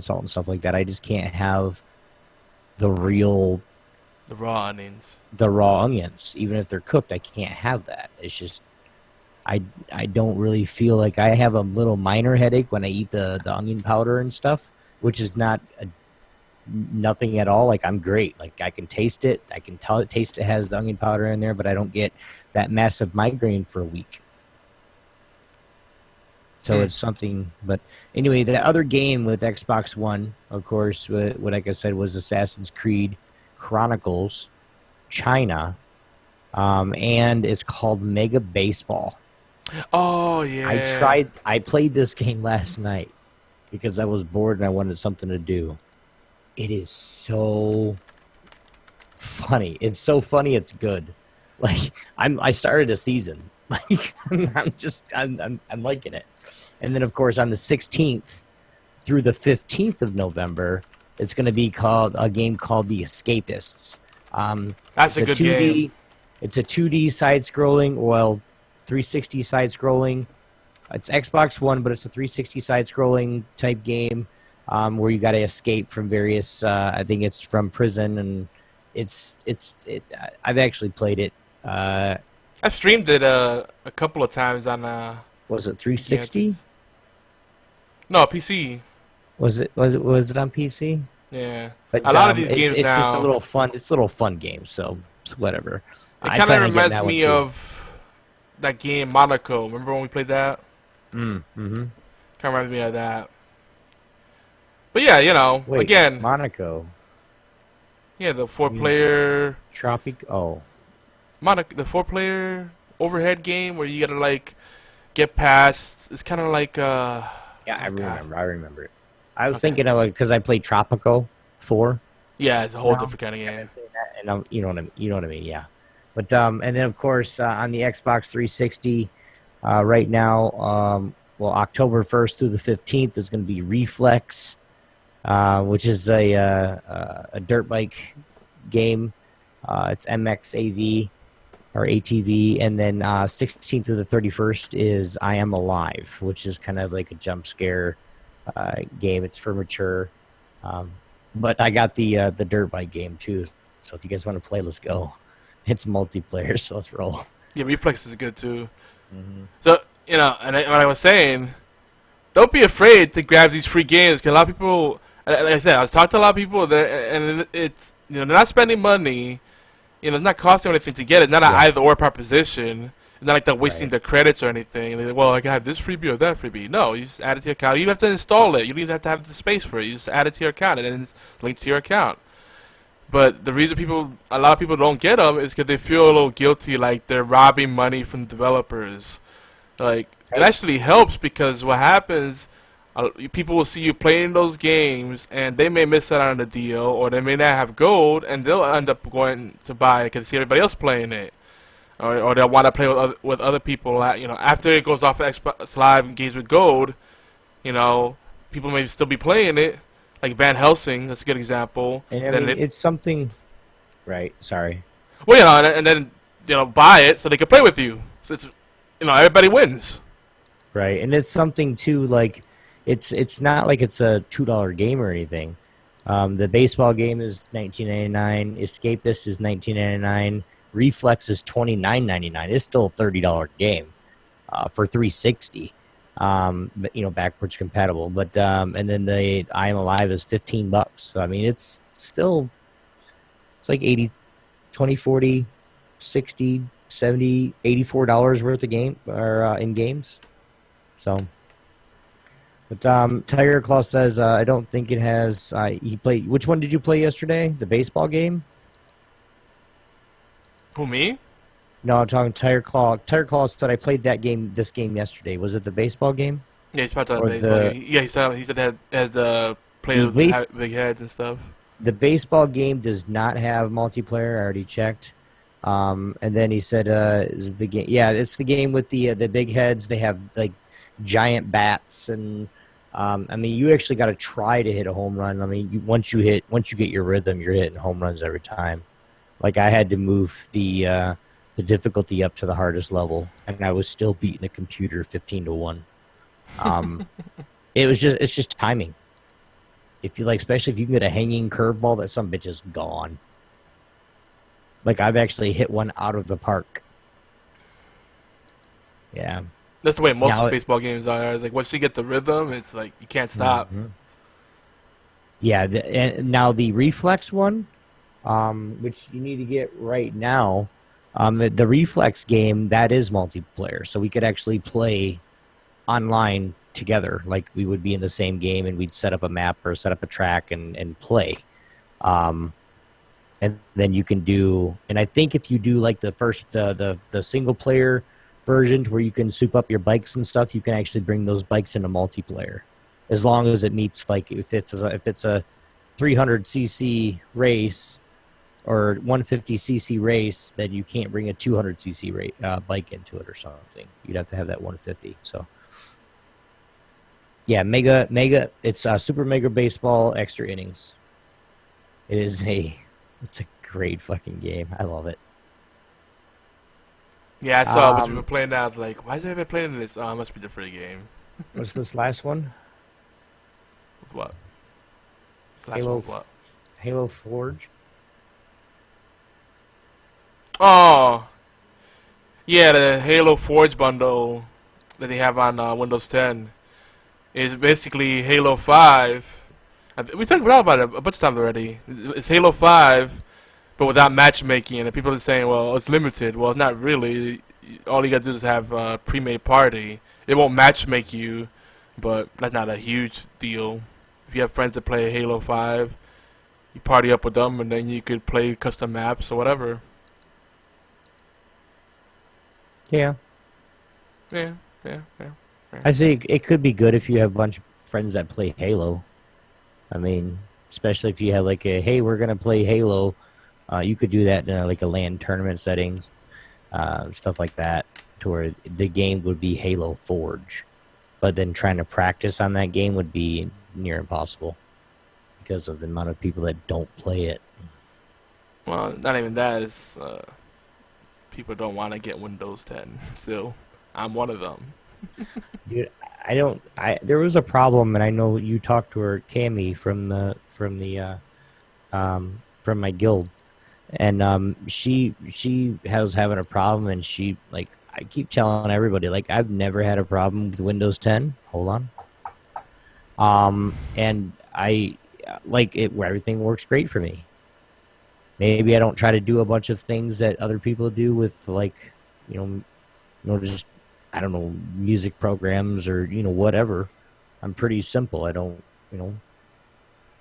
salt and stuff like that. I just can't have the raw onions. The raw onions, even if they're cooked, I can't have that. It's just I don't really feel like I have a little minor headache when I eat the onion powder and stuff, which is nothing at all. Like I'm great. Like I can taste it. I can taste it has the onion powder in there, but I don't get that massive migraine for a week. So it's something, but anyway, the other game with Xbox One, of course, what like I said, was Assassin's Creed Chronicles China, and it's called Mega Baseball. Oh, yeah. I played this game last night because I was bored and I wanted something to do. It is so funny. It's so funny, it's good. Like, I started a season. Like, I'm liking it. And then, of course, on the 16th, through the 15th of November, it's going to be called a game called The Escapists. That's a good game. It's a 2D side-scrolling, 360 side-scrolling. It's Xbox One, but it's a 360 side-scrolling type game where you got to escape from various. I think it's from prison, and I've actually played it. I've streamed it a couple of times on. Was it 360? No, PC. Was it on PC? Yeah, but a lot of these games it's now. Just a little fun. It's a little fun game, so whatever. It kind of reminds me of that game Monaco. Remember when we played that? Mm-hmm. Kind of reminds me of that. But yeah, again, Monaco. Yeah, the 4-player Tropic. Oh, Monaco, the 4-player overhead game where you gotta get past. It's kind of like yeah, I remember it. I was thinking of because I played Tropico 4. Yeah, it's a whole different kind of game. And you know what I mean, yeah. But and then of course on the Xbox 360, right now, October 1st through the 15th is going to be Reflex, which is a dirt bike game. It's MXAV or ATV, and then 16th through the 31st is I Am Alive, which is kind of like a jump scare game. It's for mature, but I got the dirt bike game too. So if you guys want to play, let's go. It's multiplayer, so let's roll. Yeah, Reflex is good too. Mm-hmm. So and what I was saying, don't be afraid to grab these free games, because a lot of people, like I said, I was talking to a lot of people that, and it's they're not spending money. It's not costing anything to get it. It's not an either-or proposition. It's not like they're wasting their credits or anything. They're like, well, I can have this freebie or that freebie. No, you just add it to your account. You have to install it. You don't even have to have the space for it. You just add it to your account, and then it's linked to your account. But the reason a lot of people don't get them is because they feel a little guilty, like they're robbing money from developers. Like, it actually helps, because what happens, people will see you playing those games, and they may miss out on the deal, or they may not have gold, and they'll end up going to buy it because they see everybody else playing it, or they'll want to play with other people. After it goes off of Xbox Live and games with gold, people may still be playing it. Like Van Helsing, that's a good example. And it's something, right? Sorry. Well, and then buy it so they can play with you. So it's everybody wins. Right, and it's something too, like it's not like it's a $2 game or anything. The baseball game is $19.99. Escapist is $19.99. Reflex is $29.99. It's still a $30 game for 360. But backwards compatible. But and then the I Am Alive is $15. So I mean, it's like 80, 20, 40, 60, 70, $84 worth of game or in games. So, but Tiger Claw says I don't think it has. He played. Which one did you play yesterday? The baseball game? Who, me? No, I'm talking Tiger Claw. Tiger Claw said I played this game yesterday. Was it the baseball game? Yeah, he's probably talking baseball. Yeah, he said that has players with big heads and stuff. The baseball game does not have multiplayer. I already checked. And then he said, "Is the game? Yeah, it's the game with the big heads. They have like giant bats, and I mean, you actually got to try to hit a home run. I mean, once you get your rhythm, you're hitting home runs every time. Like I had to move the difficulty up to the hardest level, and I was still beating the computer 15-1. It's just timing. If you especially if you can get a hanging curveball, that some bitch is gone. Like I've actually hit one out of the park. Yeah, that's the way most baseball games are. Like once you get the rhythm, it's like you can't stop. Mm-hmm. Yeah, and now the Reflex one, which you need to get right now. The Reflex game, that is multiplayer, so we could actually play online together. Like we would be in the same game, and we'd set up a map or set up a track and play. And then you can do, and I think if you do like the single player version where you can soup up your bikes and stuff, you can actually bring those bikes into multiplayer, as long as it meets like if it's a 300cc race or 150cc race, then you can't bring a 200cc bike into it or something. You'd have to have that 150. So Yeah, Mega. It's Super Mega Baseball Extra Innings. It's a great fucking game. I love it. Yeah, I saw a bunch of people playing that. Like, why is everybody playing this? Oh, it must be the free game. What's this last one? What? This last Halo. one, what? Halo Forge. Oh, yeah, the Halo Forge bundle that they have on Windows 10 is basically Halo 5. We talked about it a bunch of times already. It's Halo 5, but without matchmaking, and people are saying, well, it's limited. Well, it's not really. All you gotta do is have a pre-made party. It won't matchmake you, but that's not a huge deal. If you have friends that play Halo 5, you party up with them, and then you could play custom maps or whatever. Yeah. Yeah. I say it could be good if you have a bunch of friends that play Halo. I mean, especially if you have like hey, we're gonna play Halo. You could do that in like a LAN tournament settings, stuff like that, to where the game would be Halo Forge. But then trying to practice on that game would be near impossible because of the amount of people that don't play it. Well, not even that. It's people don't want to get Windows 10 still. I'm one of them. Dude, there was a problem, and I know you talked to her, Cammy, from my guild, and she was having a problem, and she, like, I keep telling everybody, like, I've never had a problem with Windows 10. Hold on. And I like it where everything works great for me. Maybe I don't try to do a bunch of things that other people do with, like, just, I don't know, music programs or, whatever. I'm pretty simple. I don't,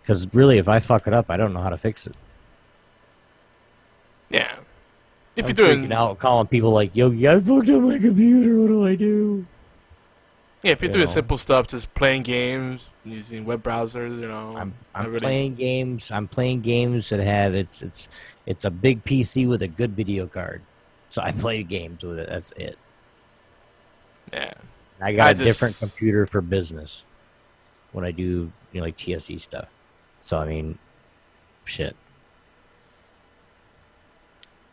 because really, if I fuck it up, I don't know how to fix it. Yeah. If I'm you're doing freaking out, calling people like, yo, I fucked up my computer. What do I do? Yeah, if you're doing simple stuff, just playing games, using web browsers, I'm playing games. I'm playing games that have it's a big PC with a good video card. So I play games with it. That's it. Yeah. I got a different computer for business when I do like TSE stuff. So I mean, shit.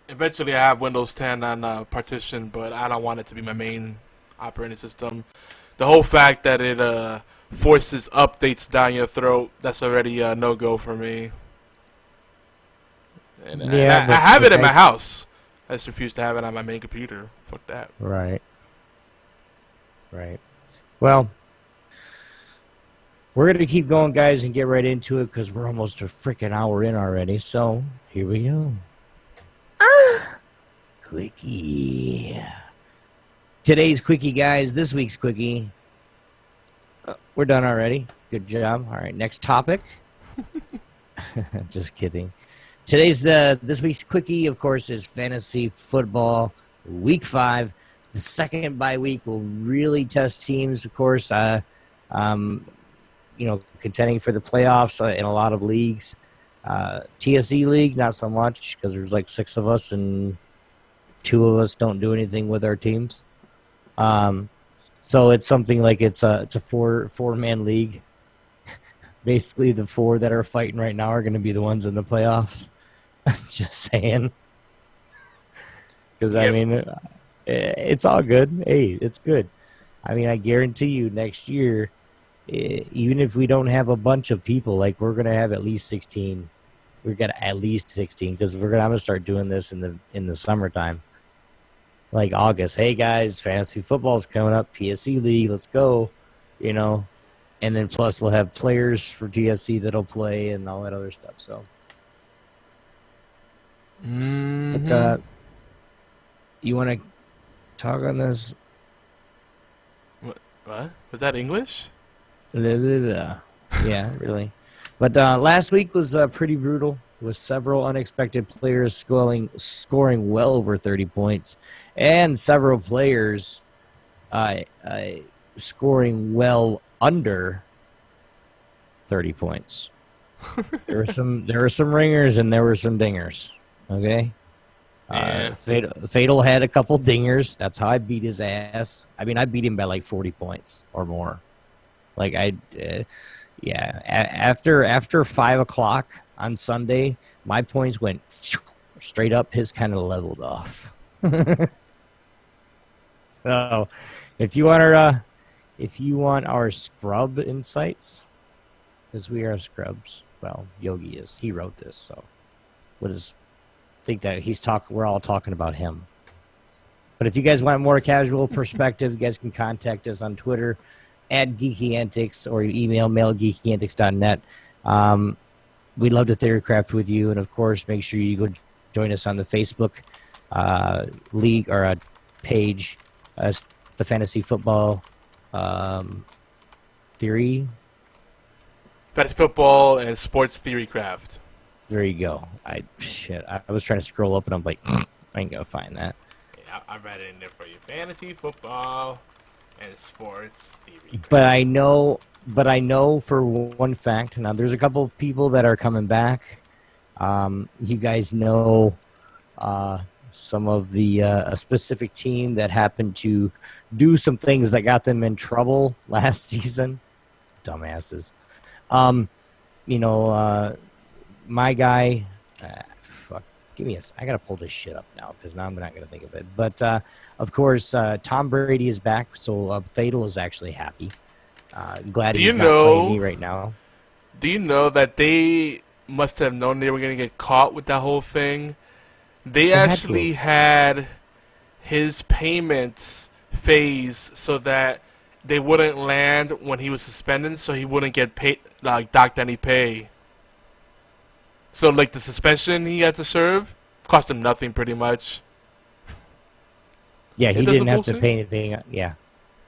Eventually, I have Windows 10 on partition, but I don't want it to be my main operating system. The whole fact that it forces updates down your throat, that's already a no-go for me. And I have it in my house. I just refuse to have it on my main computer. Fuck that. Right. Well, we're going to keep going, guys, and get right into it because we're almost a freaking hour in already. So, here we go. Quickie. Today's quickie, guys. This week's quickie. We're done already. Good job. All right, next topic. Just kidding. This week's quickie, of course, is fantasy football week 5. The second bye week will really test teams, of course. Contending for the playoffs in a lot of leagues. TSE league, not so much because there's like 6 of us and 2 of us don't do anything with our teams. So it's something like it's a 4-man league. Basically, the 4 that are fighting right now are going to be the ones in the playoffs. Just saying. Because, I mean, it's all good. Hey, it's good. I mean, I guarantee you next year, even if we don't have a bunch of people, like we're going to have at least 16. We're going to at least 16 because I'm going to start doing this in the summertime. Like August. Hey, guys, fantasy football's coming up. TSE league, let's go. And then plus we'll have players for TSE that'll play and all that other stuff. So. But, you want to talk on this? What? Was that English? Yeah, really. But last week was pretty brutal, with several unexpected players scoring well over 30 points, and several players scoring well under 30 points. There were some ringers and there were some dingers. Okay. Fatal had a couple dingers. That's how I beat his ass. I mean, I beat him by like 40 points or more. Like after 5 o'clock on Sunday, my points went straight up. His kind of leveled off. So, if you want our scrub insights, because we are scrubs. Well, Yogi is. He wrote this, so think that we're all talking about him. But if you guys want a more casual perspective, you guys can contact us on Twitter at GeekyAntics or email mail@geekyantics.net. We'd love to theorycraft with you, and of course, make sure you go join us on the Facebook league or page, the Fantasy Football Theory. Fantasy Football and Sports Theorycraft. There you go. I was trying to scroll up, and I'm like, I ain't gonna find that. Yeah, I read it in there for you. Fantasy Football and Sports Theorycraft. But I know for one fact. Now, there's a couple of people that are coming back. You guys know some of the a specific team that happened to do some things that got them in trouble last season. Dumbasses. My guy, I gotta pull this shit up now because now I'm not gonna think of it. But of course, Tom Brady is back, so Fatal is actually happy. Glad he's not playing me right now. Do you know that they must have known they were gonna get caught with that whole thing? They actually had his payments phase so that they wouldn't land when he was suspended, so he wouldn't get paid, docked any pay. So, like, the suspension he had to serve cost him nothing, pretty much. Yeah, he didn't have to pay anything. Yeah.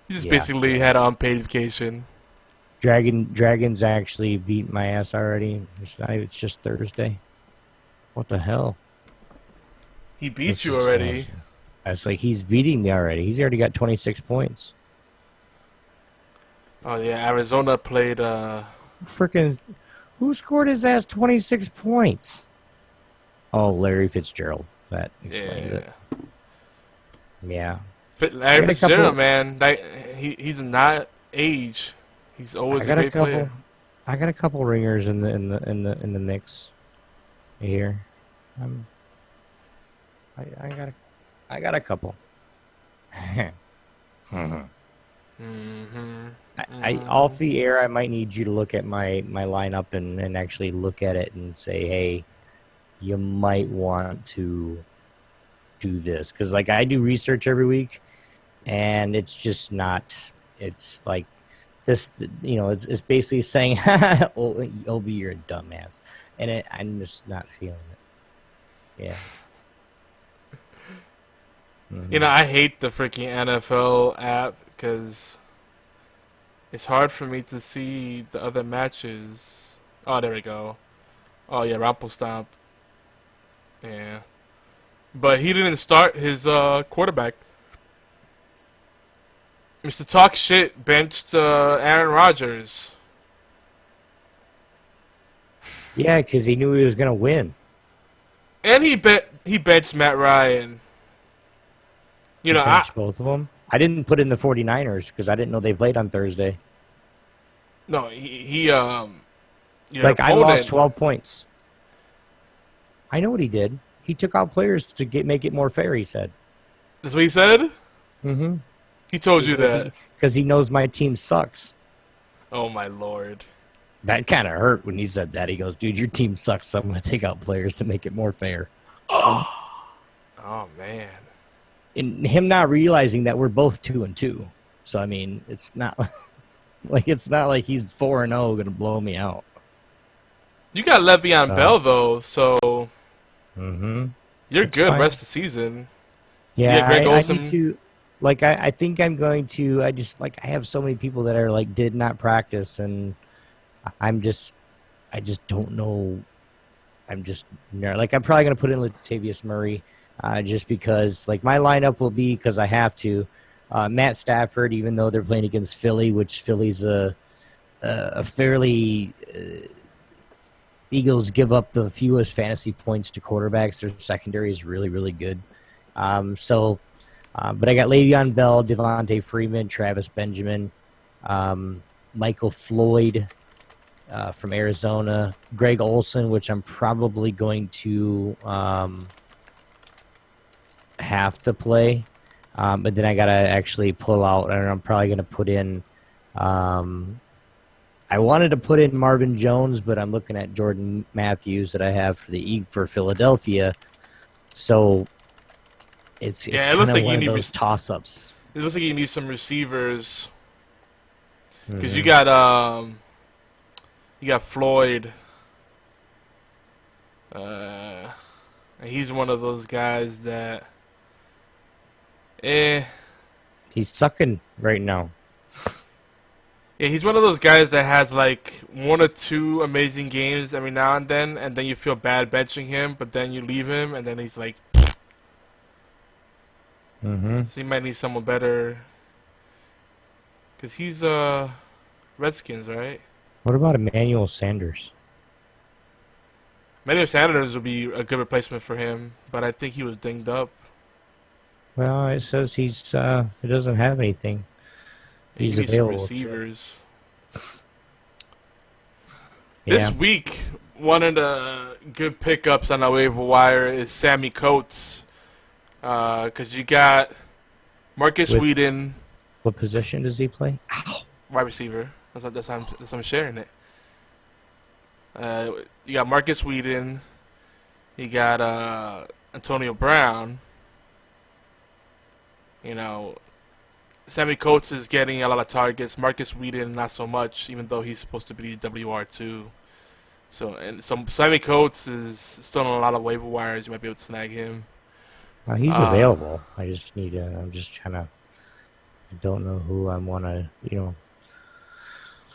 He just basically had unpaid vacation. Dragons actually beat my ass already. It's just Thursday. What the hell? He beat you already. It's like he's beating me already. He's already got 26 points. Oh, yeah, Arizona played... Who scored his ass 26 points? Oh, Larry Fitzgerald. That explains it. Yeah. Larry Fitzgerald, man, he's not age. He's always a great player. I got a couple ringers in the mix here. I got a couple. Off the air, I might need you to look at my lineup and actually look at it and say, hey, you might want to do this. Because, like, I do research every week, and it's just not, it's like this, it's basically saying, Obi, you're a dumbass. And I'm just not feeling it. Yeah. Mm-hmm. I hate the freaking NFL app because it's hard for me to see the other matches. Oh, there we go. Oh, yeah, Rumpelstomp. Yeah. But he didn't start his quarterback. Mr. Talk Shit benched Aaron Rodgers. Yeah, because he knew he was going to win. And he benched Matt Ryan. He benched both of them. I didn't put in the 49ers because I didn't know they played on Thursday. No, he I lost 12 points. I know what he did. He took out players to make it more fair, he said. That's what he said? Mm-hmm. He told you that? Because he knows my team sucks. Oh, my Lord. That kind of hurt when he said that. He goes, dude, your team sucks, so I'm going to take out players to make it more fair. Oh, man. And him not realizing that we're both 2-2. So, I mean, it's not like he's 4-0 going to blow me out. You got Le'Veon Bell, though, so you're That's good fine. rest of the season. Yeah, Greg Olsen. I need to, I think I'm going to, I have so many people that are, did not practice, and I just don't know. I'm probably going to put in Latavius Murray, just because, my lineup will be, because I have to, Matt Stafford, even though they're playing against Philly, which Philly's a fairly... Eagles give up the fewest fantasy points to quarterbacks. Their secondary is really, really good. But I got Le'Veon Bell, Devontae Freeman, Travis Benjamin, Michael Floyd from Arizona, Greg Olson, which I'm probably going to have to play, but then I gotta actually pull out, and I'm probably gonna put in. I wanted to put in Marvin Jones, but I'm looking at Jordan Matthews that I have for Philadelphia, so it's Yeah, it kind looks of like one you of need those toss-ups. It looks like you need some receivers because you Mhm. got Floyd. And he's one of those guys that, He's sucking right now. yeah, he's one of those guys that has like 1 or 2 amazing games every now and then you feel bad benching him, but then you leave him, and then he's like, Mm-hmm. so you might need someone better. Because he's Redskins, right? What about Emmanuel Sanders? Emmanuel Sanders would be a good replacement for him, but I think he was dinged up. Well, it says he doesn't have anything. He's You need some available. receivers. Yeah. This week, one of the good pickups on the waiver wire is Sammy Coates. Because you got Marcus With- Whedon, What position does he play? wide receiver. That's how I'm sharing it. You got Marcus Whedon. You got Antonio Brown. You know, Sammy Coates is getting a lot of targets. Marcus Whedon not so much, even though he's supposed to be WR2. So Sammy Coates is still on a lot of waiver wires. You might be able to snag him. He's available. I just need. I'm just trying to. I don't know who I want to.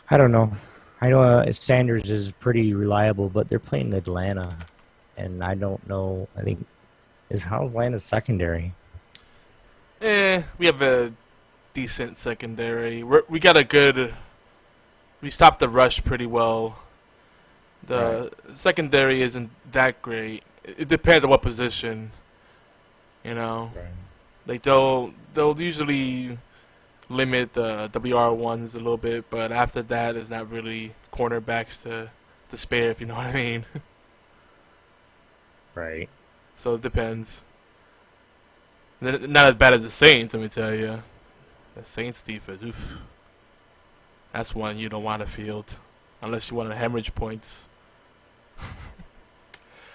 I don't know. I know Sanders is pretty reliable, but they're playing Atlanta, and I don't know. I think how's Atlanta's secondary? We have a decent secondary. We got a good. We stopped the rush pretty well. The secondary isn't that great. It depends on what position. Like they'll usually limit the WR1s a little bit, but after that, there's not really cornerbacks to spare, if you know what I mean. Right. So it depends. Not as bad as the Saints, let me tell you. The Saints defense, oof. That's one you don't want to field, unless you want to hemorrhage points.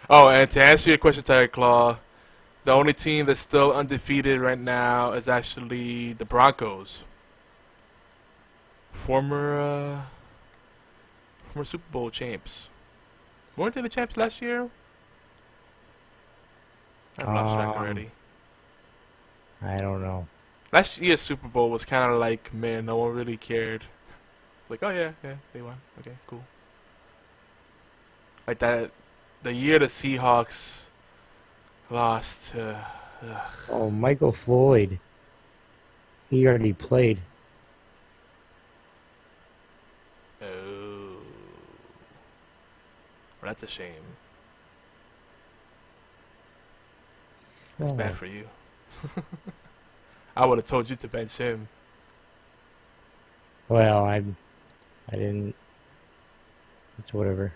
Oh, and to answer your question, Terry Claw, the only team that's still undefeated right now is actually the Broncos. Former Super Bowl champs. Weren't they the champs last year? I've lost track already. I don't know. Last year's Super Bowl was kind of like, man, no one really cared. It's like, oh yeah, they won. Okay, cool. Like that, the year the Seahawks lost. Oh, Michael Floyd. He already played. Oh, well, that's a shame. That's bad for you. I would have told you to bench him. Well, I didn't. It's whatever.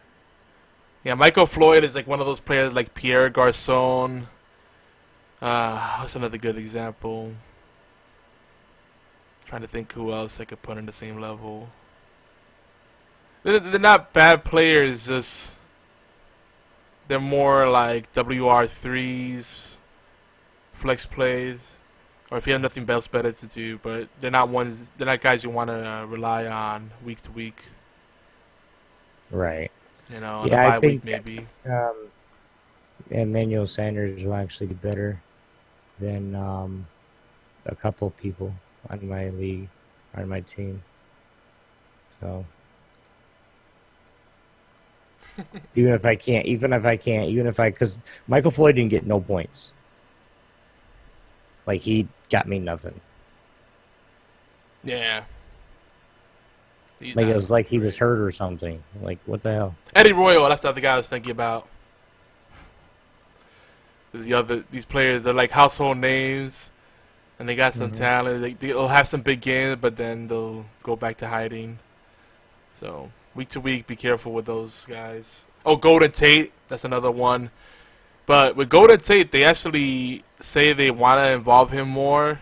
Yeah, Michael Floyd is like one of those players like Pierre Garçon. What's another good example? Trying to think who else I could put in the same level. They're not bad players, just they're more like WR3s, flex plays, or if you have nothing else better to do. But they're not guys you want to rely on week to week. Right. On Yeah, a I bye think week maybe. Emmanuel Sanders will actually be better than a couple people on my league, on my team. So because Michael Floyd didn't get no points. Like, he got me nothing. Yeah. Like, it was like he was hurt or something. Like, what the hell? Eddie Royal, that's the other guy I was thinking about. These players, they're like household names, and they got some talent. They'll have some big games, but then they'll go back to hiding. So week to week, be careful with those guys. Oh, Golden Tate, that's another one. But with Golden Tate, they actually say they want to involve him more.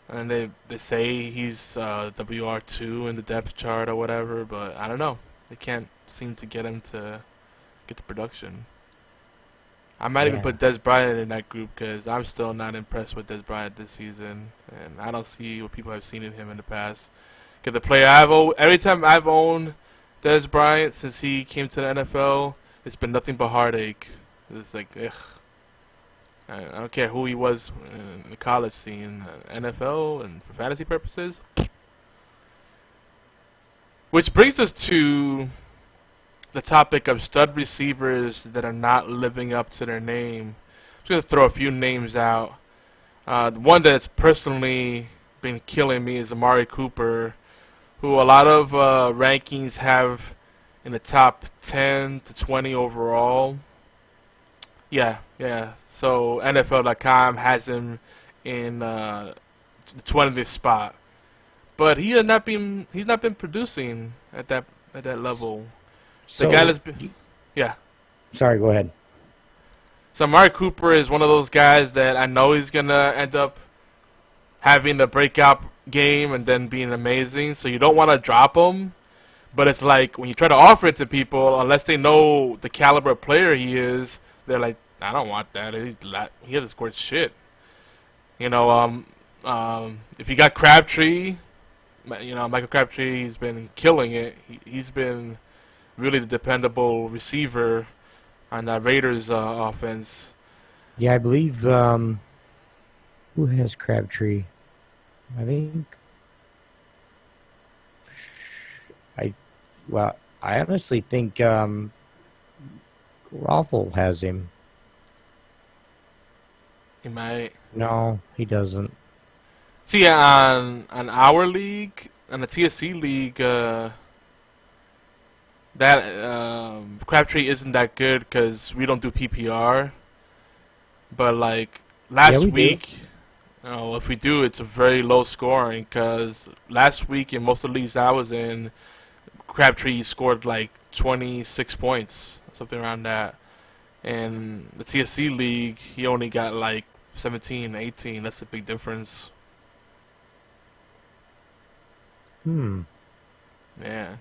And they say he's WR2 in the depth chart or whatever. But I don't know. They can't seem to get him to get the production. I might even put Des Bryant in that group because I'm still not impressed with Des Bryant this season. And I don't see what people have seen in him in the past. Because the player every time I've owned Des Bryant since he came to the NFL, it's been nothing but heartache. It's like, ugh. I don't care who he was in the college scene, NFL, and for fantasy purposes. Which brings us to the topic of stud receivers that are not living up to their name. I'm just going to throw a few names out. The one that's personally been killing me is Amari Cooper, who a lot of rankings have in the top 10 to 20 overall. Yeah. So NFL.com has him in the 20th spot, but he's not been producing at that level. So, the guy that's been, yeah. Sorry, go ahead. So Amari Cooper is one of those guys that I know he's gonna end up having the breakout game and then being amazing. So you don't want to drop him, but it's like when you try to offer it to people, unless they know the caliber of player he is, they're like, I don't want that. He hasn't scored shit. You know, if you got Crabtree, you know, Michael Crabtree, he's been killing it. He's been really the dependable receiver on that Raiders offense. Yeah, I believe, who has Crabtree? I think, I honestly think, Raffle has him. He might. No, he doesn't. See, on our league, on the TSC league, that Crabtree isn't that good because we don't do PPR. But like last week, if we do, it's a very low scoring because last week in most of the leagues I was in, Crabtree scored like 26 points, something around that. In the TSC league, he only got like 17, 18. That's a big difference. Yeah.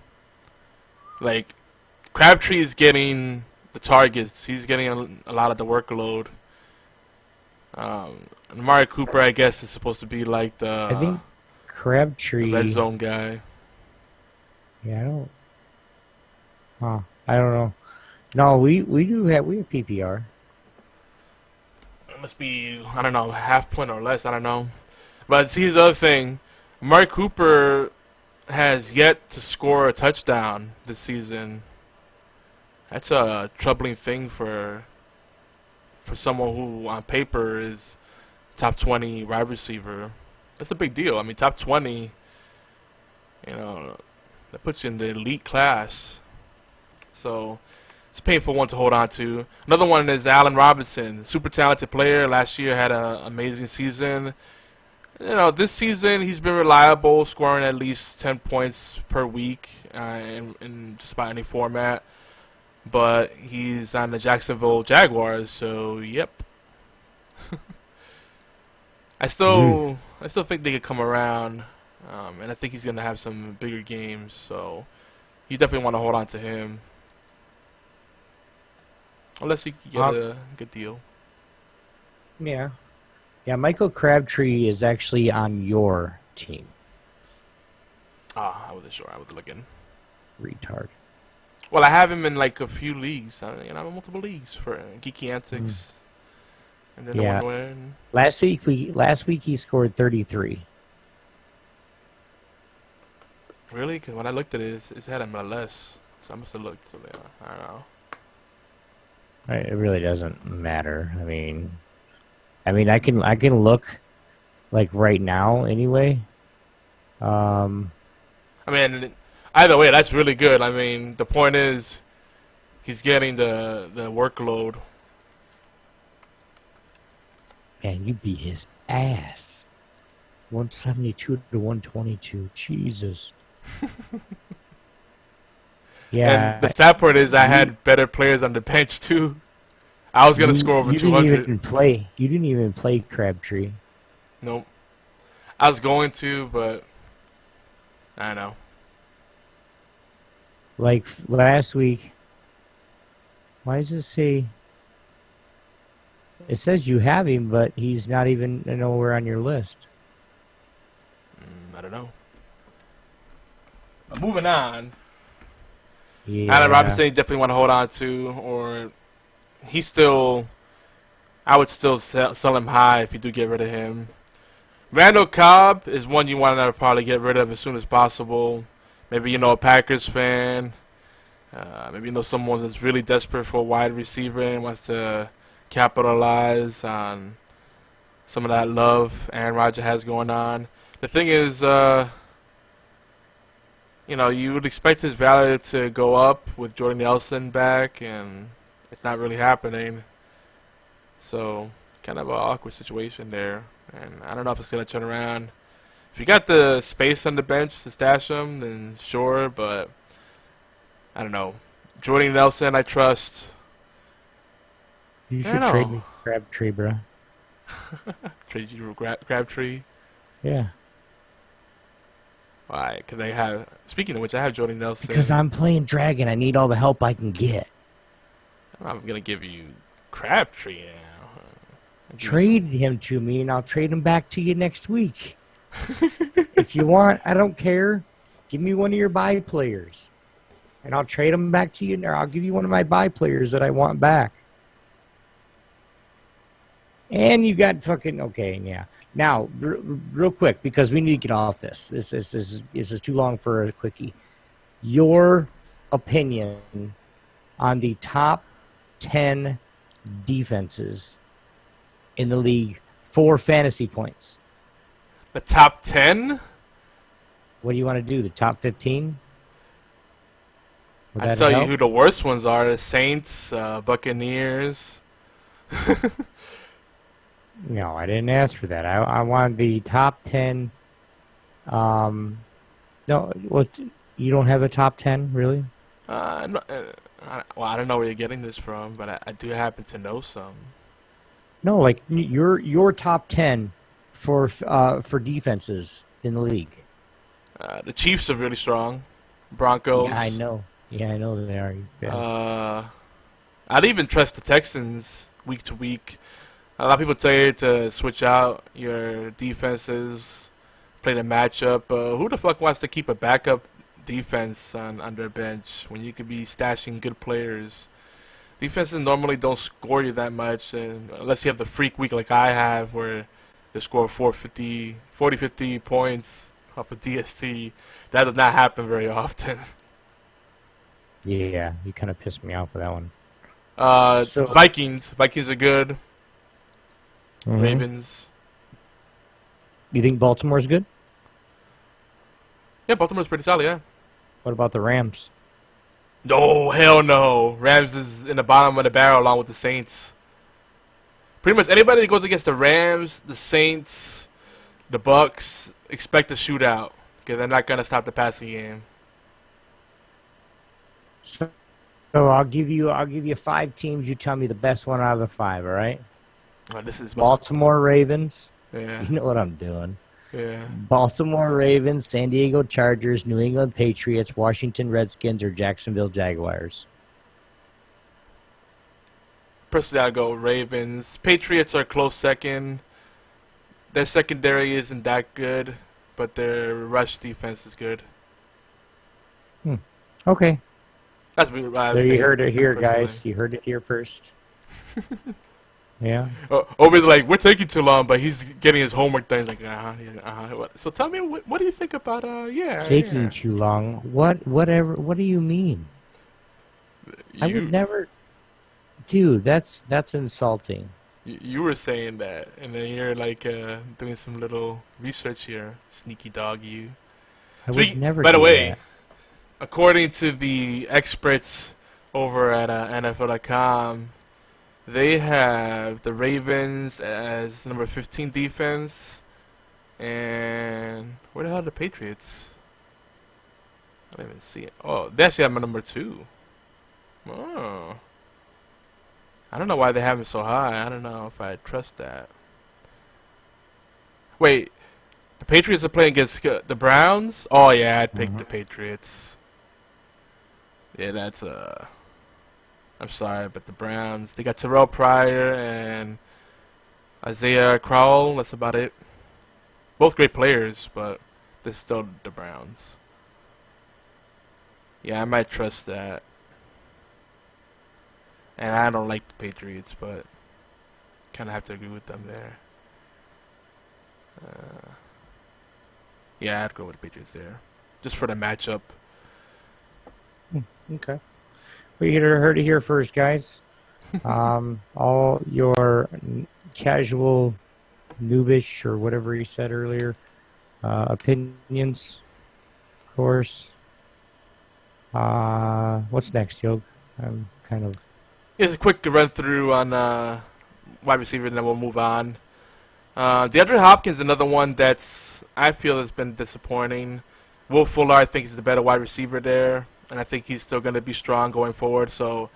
Like, Crabtree is getting the targets. He's getting a lot of the workload. Amari Cooper, I guess, is supposed to be like I think Crabtree, the red zone guy. Yeah, I don't know. No, we have PPR. It must be, I don't know, half point or less. I don't know. But see, here's the other thing. Amari Cooper has yet to score a touchdown this season. That's a troubling thing for someone who, on paper, is top 20 wide receiver. That's a big deal. I mean, top 20, you know, that puts you in the elite class. So it's a painful one to hold on to. Another one is Allen Robinson, super talented player. Last year had an amazing season. You know, this season he's been reliable, scoring at least 10 points per week in just about any format. But he's on the Jacksonville Jaguars, so yep. I still think they could come around, and I think he's gonna have some bigger games. So you definitely want to hold on to him, unless you can get a good deal. Yeah. Michael Crabtree is actually on your team. I wasn't sure. I was looking. Retard. Well, I have him in like a few leagues. I'm in multiple leagues for GeekyAntics. And then Yeah. the one win. Last week he scored 33. Really? Because when I looked at it, it had him at less. So I must have looked. So yeah, I don't know. It really doesn't matter. I mean, I can look like right now anyway. I mean, either way, that's really good. I mean, the point is, he's getting the workload. Man, you beat his ass. 172 to 122. Jesus. Yeah. And the sad part is I had better players on the bench too. I was gonna score over you 200. Didn't even play. You didn't even play Crabtree. Nope. I was going to, but I don't know. Like last week. Why does it say? It says you have him, but he's not even nowhere on your list. I don't know. But moving on. Yeah. Allen Robinson, you definitely want to hold on to, or he's still. I would still sell him high if you do get rid of him. Randall Cobb is one you want to probably get rid of as soon as possible. Maybe a Packers fan. Maybe someone that's really desperate for a wide receiver and wants to capitalize on some of that love Aaron Rodgers has going on. The thing is, you would expect his value to go up with Jordan Nelson back, and it's not really happening. So, kind of an awkward situation there. And I don't know if it's going to turn around. If you got the space on the bench to stash him, then sure, but I don't know. Jordan Nelson, I trust. You should trade me Crabtree, bro. Trade you Crabtree? Yeah. Why? Because they have. Speaking of which, I have Jordan Nelson. Because I'm playing Dragon. I need all the help I can get. I'm going to give you Crabtree now. Trade him to me, and I'll trade him back to you next week. If you want, I don't care. Give me one of your buy players, and I'll trade him back to you, or I'll give you one of my buy players that I want back. And you got fucking okay, yeah. Now, real quick, because we need to get off this. This is too long for a quickie. Your opinion on the top 10 defenses in the league for fantasy points. The top 10? What do you want to do? The top 15? I'll tell you who the worst ones are. The Saints, Buccaneers. No, I didn't ask for that. I wanted the top 10. No, what? You don't have a top 10, really? No, well, I don't know where you're getting this from, but I do happen to know some. No, like your top 10 for defenses in the league. The Chiefs are really strong. Broncos. Yeah, I know. Yeah, I know they are. Yes. I'd even trust the Texans week to week. A lot of people tell you to switch out your defenses, play the matchup. Who the fuck wants to keep a backup defense on their bench when you could be stashing good players? Defenses normally don't score you that much, and unless you have the freak week like I have where they score 40, 50 points off of DST. That does not happen very often. Yeah, you kind of pissed me off with that one. Vikings are good. Mm-hmm. Ravens. You think Baltimore's good? Yeah, Baltimore's pretty solid, yeah. What about the Rams? No, hell no. Rams is in the bottom of the barrel along with the Saints. Pretty much anybody that goes against the Rams, the Saints, the Bucks, expect a shootout. Because they're not going to stop the passing game. So I'll give you 5 teams. You tell me the best one out of the 5, all right? This is Baltimore Ravens. Yeah. You know what I'm doing. Yeah. Baltimore Ravens, San Diego Chargers, New England Patriots, Washington Redskins, or Jacksonville Jaguars. Personally, I'll go Ravens. Patriots are close second. Their secondary isn't that good, but their rush defense is good. Okay. That's what I would There say, you heard it here, personally. guys. You heard it here first. Yeah. Obi's like, we're taking too long, but he's getting his homework done. He's like, So tell me, what do you think about, Taking too long? What do you mean? I would never... Dude, that's insulting. You were saying that, and then you're like doing some little research here. Sneaky dog, you. I would never By the do way, that. according to the experts over at NFL.com, they have the Ravens as number 15 defense, and where the hell are the Patriots? I don't even see it. Oh, they actually have my number 2. Oh. I don't know why they have it so high. I don't know if I trust that. Wait, the Patriots are playing against the Browns? Oh yeah, I'd pick the Patriots. Yeah, that's I'm sorry, but the Browns, they got Terrell Pryor and Isaiah Crowell. That's about it. Both great players, but they're still the Browns. Yeah, I might trust that. And I don't like the Patriots, but kind of have to agree with them there. Yeah, I'd go with the Patriots there, just for the matchup. Okay. We heard it here first, guys. All your casual, noobish, or whatever you said earlier, opinions, of course. What's next, Yoke? I'm kind of... Here's a quick run through on wide receiver, and then we'll move on. DeAndre Hopkins, another one that's I feel has been disappointing. Will Fuller, I think, is the better wide receiver there, and I think he's still going to be strong going forward. So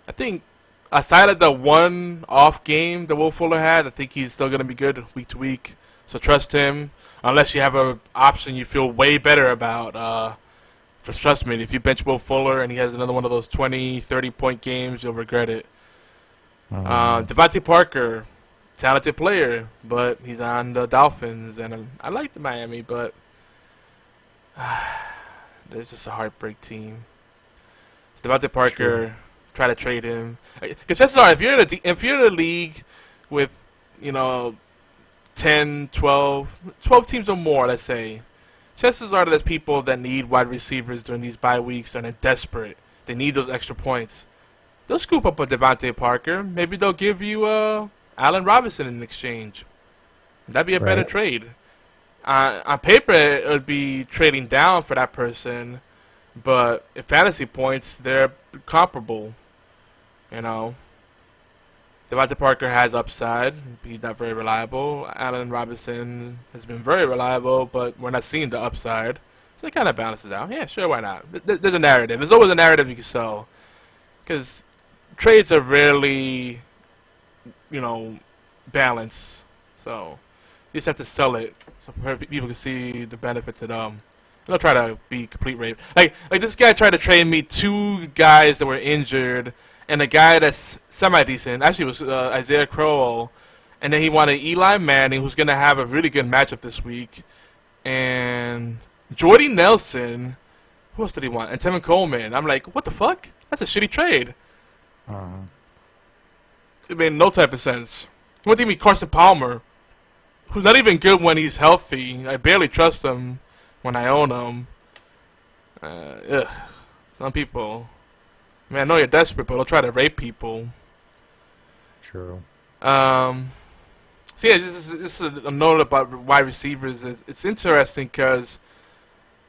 I think aside of the one off game that Will Fuller had, I think he's still going to be good week to week. So trust him, unless you have an option you feel way better about. Just trust me, if you bench Will Fuller and he has another one of those 20, 30-point games, you'll regret it. Devontae Parker, talented player, but he's on the Dolphins, and I like the Miami, but they're just a heartbreak team. Devontae Parker, try to trade him. Because chances are, if you're in the league with, 10, 12 teams or more, let's say, chances are that there's people that need wide receivers during these bye weeks and they're desperate. They need those extra points. They'll scoop up a Devontae Parker. Maybe they'll give you Allen Robinson in exchange. That'd be a better trade. On paper, it would be trading down for that person, but in fantasy points, they're comparable. Devontae Parker has upside. He's not very reliable. Allen Robinson has been very reliable, but we're not seeing the upside. So it kind of balances out. Yeah, sure, why not? There's a narrative. There's always a narrative you can sell. Because trades are rarely, balanced. So you just have to sell it so people can see the benefit to them. They'll try to be complete rape. Like this guy tried to trade me 2 guys that were injured, and a guy that's semi-decent, actually was Isaiah Crowell, and then he wanted Eli Manning, who's going to have a really good matchup this week, and Jordy Nelson, who else did he want? And Tevin Coleman. I'm like, what the fuck? That's a shitty trade. It made no type of sense. He went to give me Carson Palmer, who's not even good when he's healthy. I barely trust him when I own him. Some people... I know you're desperate, but they'll try to rape people. True. So yeah, this is a note about wide receivers. It's interesting because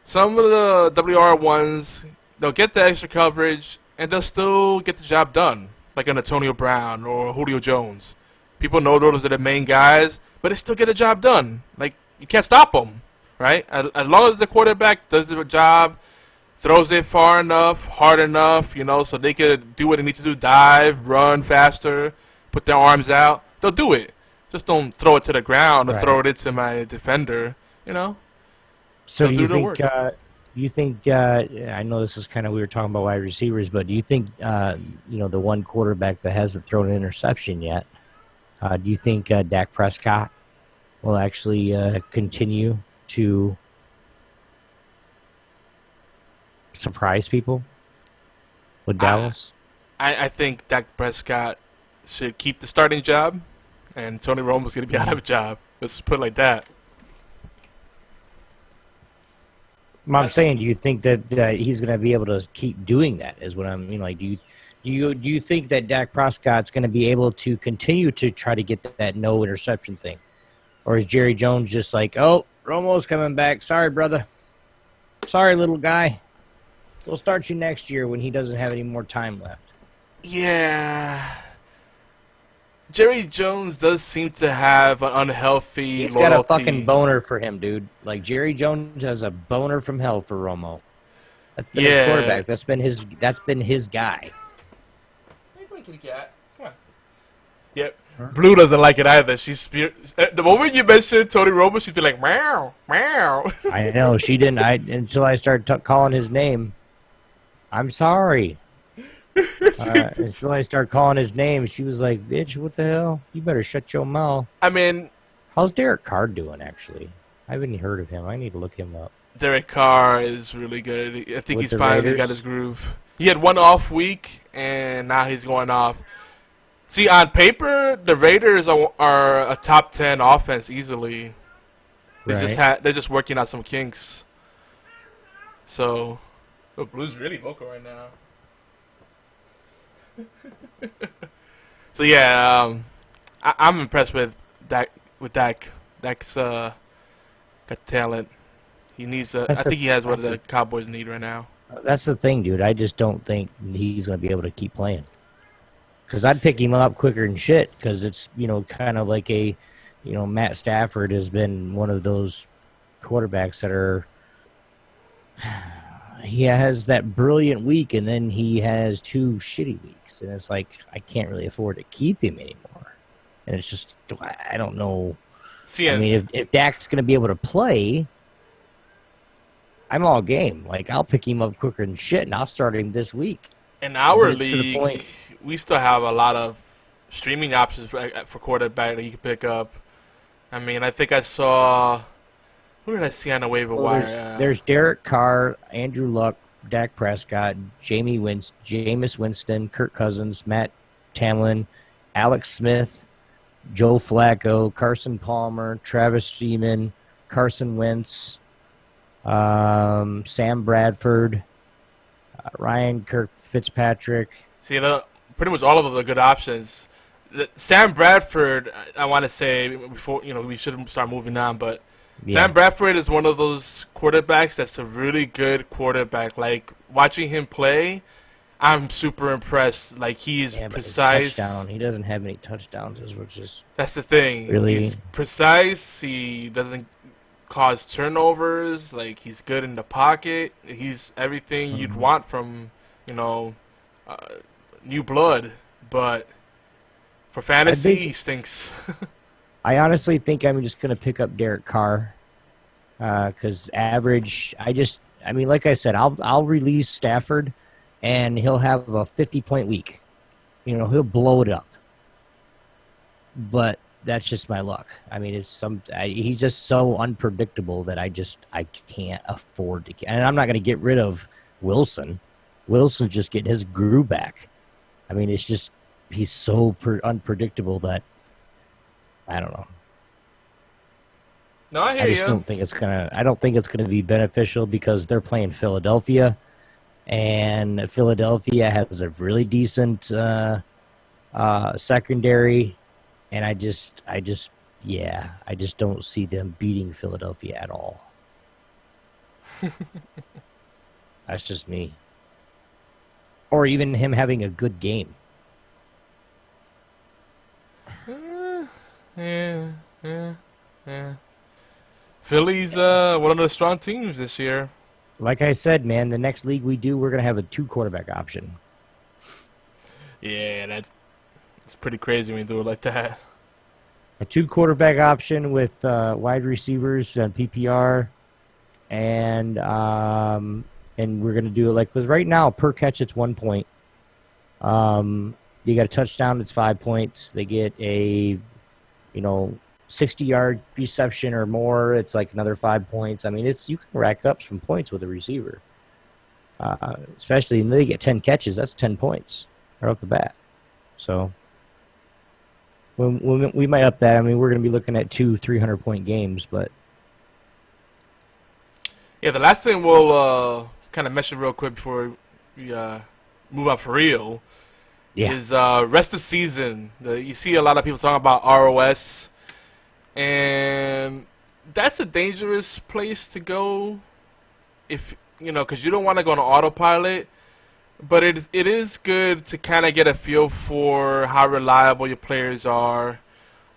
some of the WR ones, they'll get the extra coverage and they'll still get the job done, like an Antonio Brown or Julio Jones. People know those are the main guys, but they still get the job done. Like, you can't stop them, right? As long as the quarterback does the job, throws it far enough, hard enough, so they could do what they need to do, dive, run faster, put their arms out. They'll do it. Just don't throw it to the ground or throw it into my defender, So do you think, I know this is kind of, we were talking about wide receivers, but do you think, the one quarterback that hasn't thrown an interception yet, do you think Dak Prescott will actually continue to surprise people with Dallas? I think Dak Prescott should keep the starting job, and Tony Romo's going to be out of a job. Let's put it like that. I'm saying, do you think that he's going to be able to keep doing that? Is what I mean. Like, do you think that Dak Prescott's going to be able to continue to try to get that no interception thing, or is Jerry Jones just like, oh, Romo's coming back? Sorry, brother. Sorry, little guy. We'll start you next year when he doesn't have any more time left. Yeah. Jerry Jones does seem to have an unhealthy He's loyalty. got a fucking boner for him, dude. Like, Jerry Jones has a boner from hell for Romo. That's been his Yeah. quarterback. That's been his guy. Where you going, kitty cat? Come on. Yep. Blue doesn't like it either. The moment you mention Tony Romo, she'd be like, meow, meow. I know she didn't. Until I started calling his name. I'm sorry. Until I started calling his name, she was like, "Bitch, what the hell? You better shut your mouth." I mean, how's Derek Carr doing? Actually, I haven't heard of him. I need to look him up. Derek Carr is really good. I think With he's the finally Raiders? got his groove. He had one off week, and now he's going off. See, on paper, the Raiders are a top 10 offense easily. They're just working out some kinks. So, Blue's really vocal right now. So yeah, I'm impressed with Dak. Dak's got talent. He needs. I think he has what the Cowboys need right now. That's the thing, dude. I just don't think he's going to be able to keep playing. Because I'd pick him up quicker than shit. Because it's kind of like Matt Stafford has been one of those quarterbacks that are. He has that brilliant week, and then he has 2 shitty weeks, and it's like I can't really afford to keep him anymore. And it's just I don't know. See, I mean, if Dak's going to be able to play, I'm all game. Like I'll pick him up quicker than shit, and I'll start him this week. In our league, we still have a lot of streaming options for quarterback that you can pick up. I mean, I think I saw. Who did I see on the waiver wire? There's Derek Carr, Andrew Luck, Dak Prescott, Jameis Winston, Kirk Cousins, Matt Tamlin, Alex Smith, Joe Flacco, Carson Palmer, Travis Seaman, Carson Wentz, Sam Bradford, Ryan Fitzpatrick. See, pretty much all of them are good options. Sam Bradford, I want to say before we should start moving on, but. Yeah. Sam Bradford is one of those quarterbacks that's a really good quarterback. Like, watching him play, I'm super impressed. Like, he is precise. He doesn't have any touchdowns, which is... That's the thing. Really? He's precise. He doesn't cause turnovers. Like, he's good in the pocket. He's everything you'd want from, new blood. But for fantasy, he stinks. I honestly think I'm just going to pick up Derek Carr because average. Like I said, I'll release Stafford, and he'll have a 50-point week. He'll blow it up. But that's just my luck. I mean, he's just so unpredictable that I can't afford to. And I'm not going to get rid of Wilson. Wilson's just getting his groove back. I mean, it's just he's so unpredictable that. I don't know. No, I hear you. I don't think it's gonna be beneficial because they're playing Philadelphia, and Philadelphia has a really decent secondary, and I just don't see them beating Philadelphia at all. That's just me. Or even him having a good game. Yeah. Philly's one of the strong teams this year. Like I said, man, the next league we do, we're going to have a 2-quarterback option. Yeah, it's pretty crazy when you do it like that. A 2-quarterback option with wide receivers and PPR, and we're going to do it because right now, per catch, it's 1 point. You got a touchdown, it's 5 points. They get a 60-yard reception or more, it's like another 5 points. I mean, you can rack up some points with a receiver. Especially when they get 10 catches, that's 10 points right off the bat. So we might up that. I mean, we're going to be looking at 2 300-point games, but yeah, the last thing we'll kind of mention real quick before we move on for real is rest of season. You see a lot of people talking about ROS, and that's a dangerous place to go if because you don't want to go on autopilot. But it is good to kind of get a feel for how reliable your players are,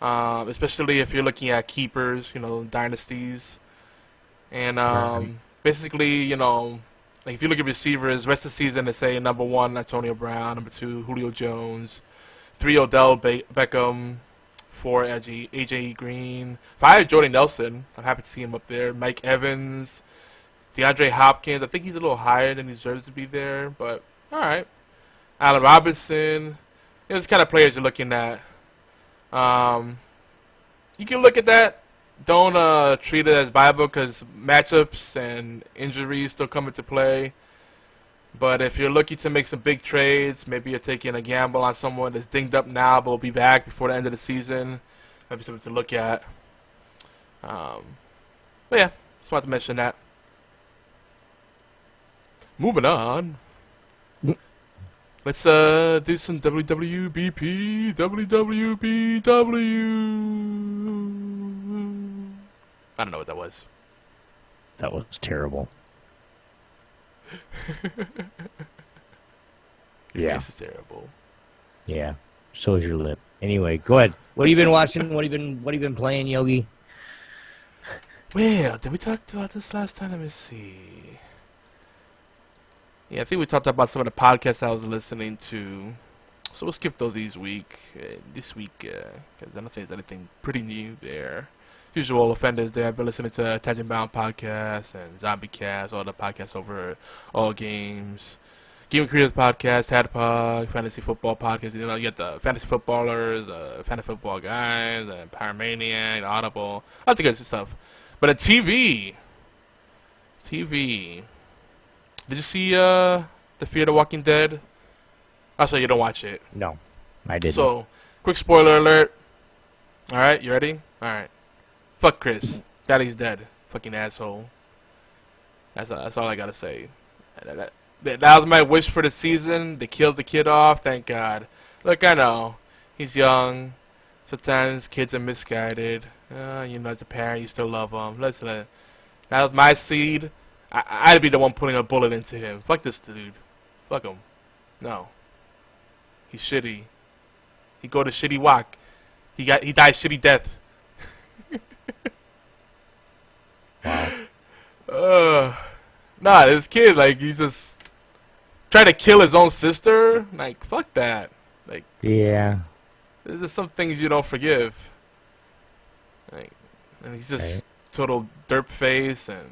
especially if you're looking at keepers, dynasties, and basically, like Like if you look at receivers, rest of the season they say number 1 Antonio Brown, number 2 Julio Jones, 3 Odell Beckham, 4 AJ Green, 5 Jordy Nelson. I'm happy to see him up there. Mike Evans, DeAndre Hopkins. I think he's a little higher than he deserves to be there, but all right. Allen Robinson. Those kind of players you're looking at. You can look at that. Don't treat it as Bible because matchups and injuries still come into play. But if you're looking to make some big trades, maybe you're taking a gamble on someone that's dinged up now but will be back before the end of the season. Maybe something to look at. But yeah, just wanted to mention that. Moving on. Let's do some WWBP, WWBW. I don't know what that was. That was terrible. Your face is terrible. Yeah. So is your lip. Anyway, go ahead. What have you been watching? What have you been playing, Yogi? Well, did we talk about this last time? Let me see. Yeah, I think we talked about some of the podcasts I was listening to. So we'll skip those this week, because I don't think there's anything pretty new there. Usual offenders there. I've been listening to Tangent Bound Podcast and Zombie Cast, all the podcasts over All Games. Game Creators Podcast, Tadpog, Fantasy Football Podcast. You know, you get the Fantasy Footballers, Fantasy Football Guys, Power Maniac, Audible. Lots of good stuff. But a TV. Did you see the Fear the Walking Dead? Oh, so you don't watch it. No, I didn't. So, quick spoiler alert. Alright, you ready? Alright. Fuck Chris. Daddy's dead. Fucking asshole. That's all I gotta say. That was my wish for the season. They killed the kid off, thank God. Look, I know. He's young. Sometimes kids are misguided. You know, as a parent, you still love them. Listen, that was my seed. I'd be the one putting a bullet into him. Fuck this dude. Fuck him. No. He's shitty. He go to shitty walk. He died shitty death. Nah, this kid, like, he just tried to kill his own sister. Like, fuck that. Like, yeah. There's just some things you don't forgive. Like, and he's just total derp face and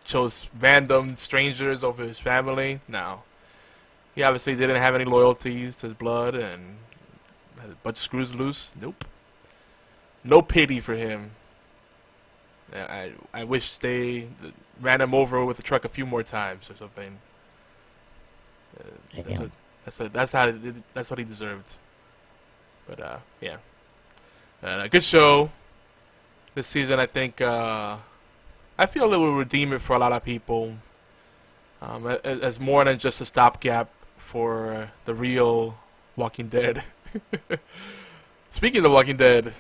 chose random strangers over his family. No. He obviously didn't have any loyalties to his blood and had a bunch of screws loose. Nope. No pity for him. I wish they ran him over with a truck a few more times or something. That's what he deserved. But yeah, a good show this season. I think I feel it will redeem it for a lot of people as more than just a stopgap for the real Walking Dead. Speaking of The Walking Dead,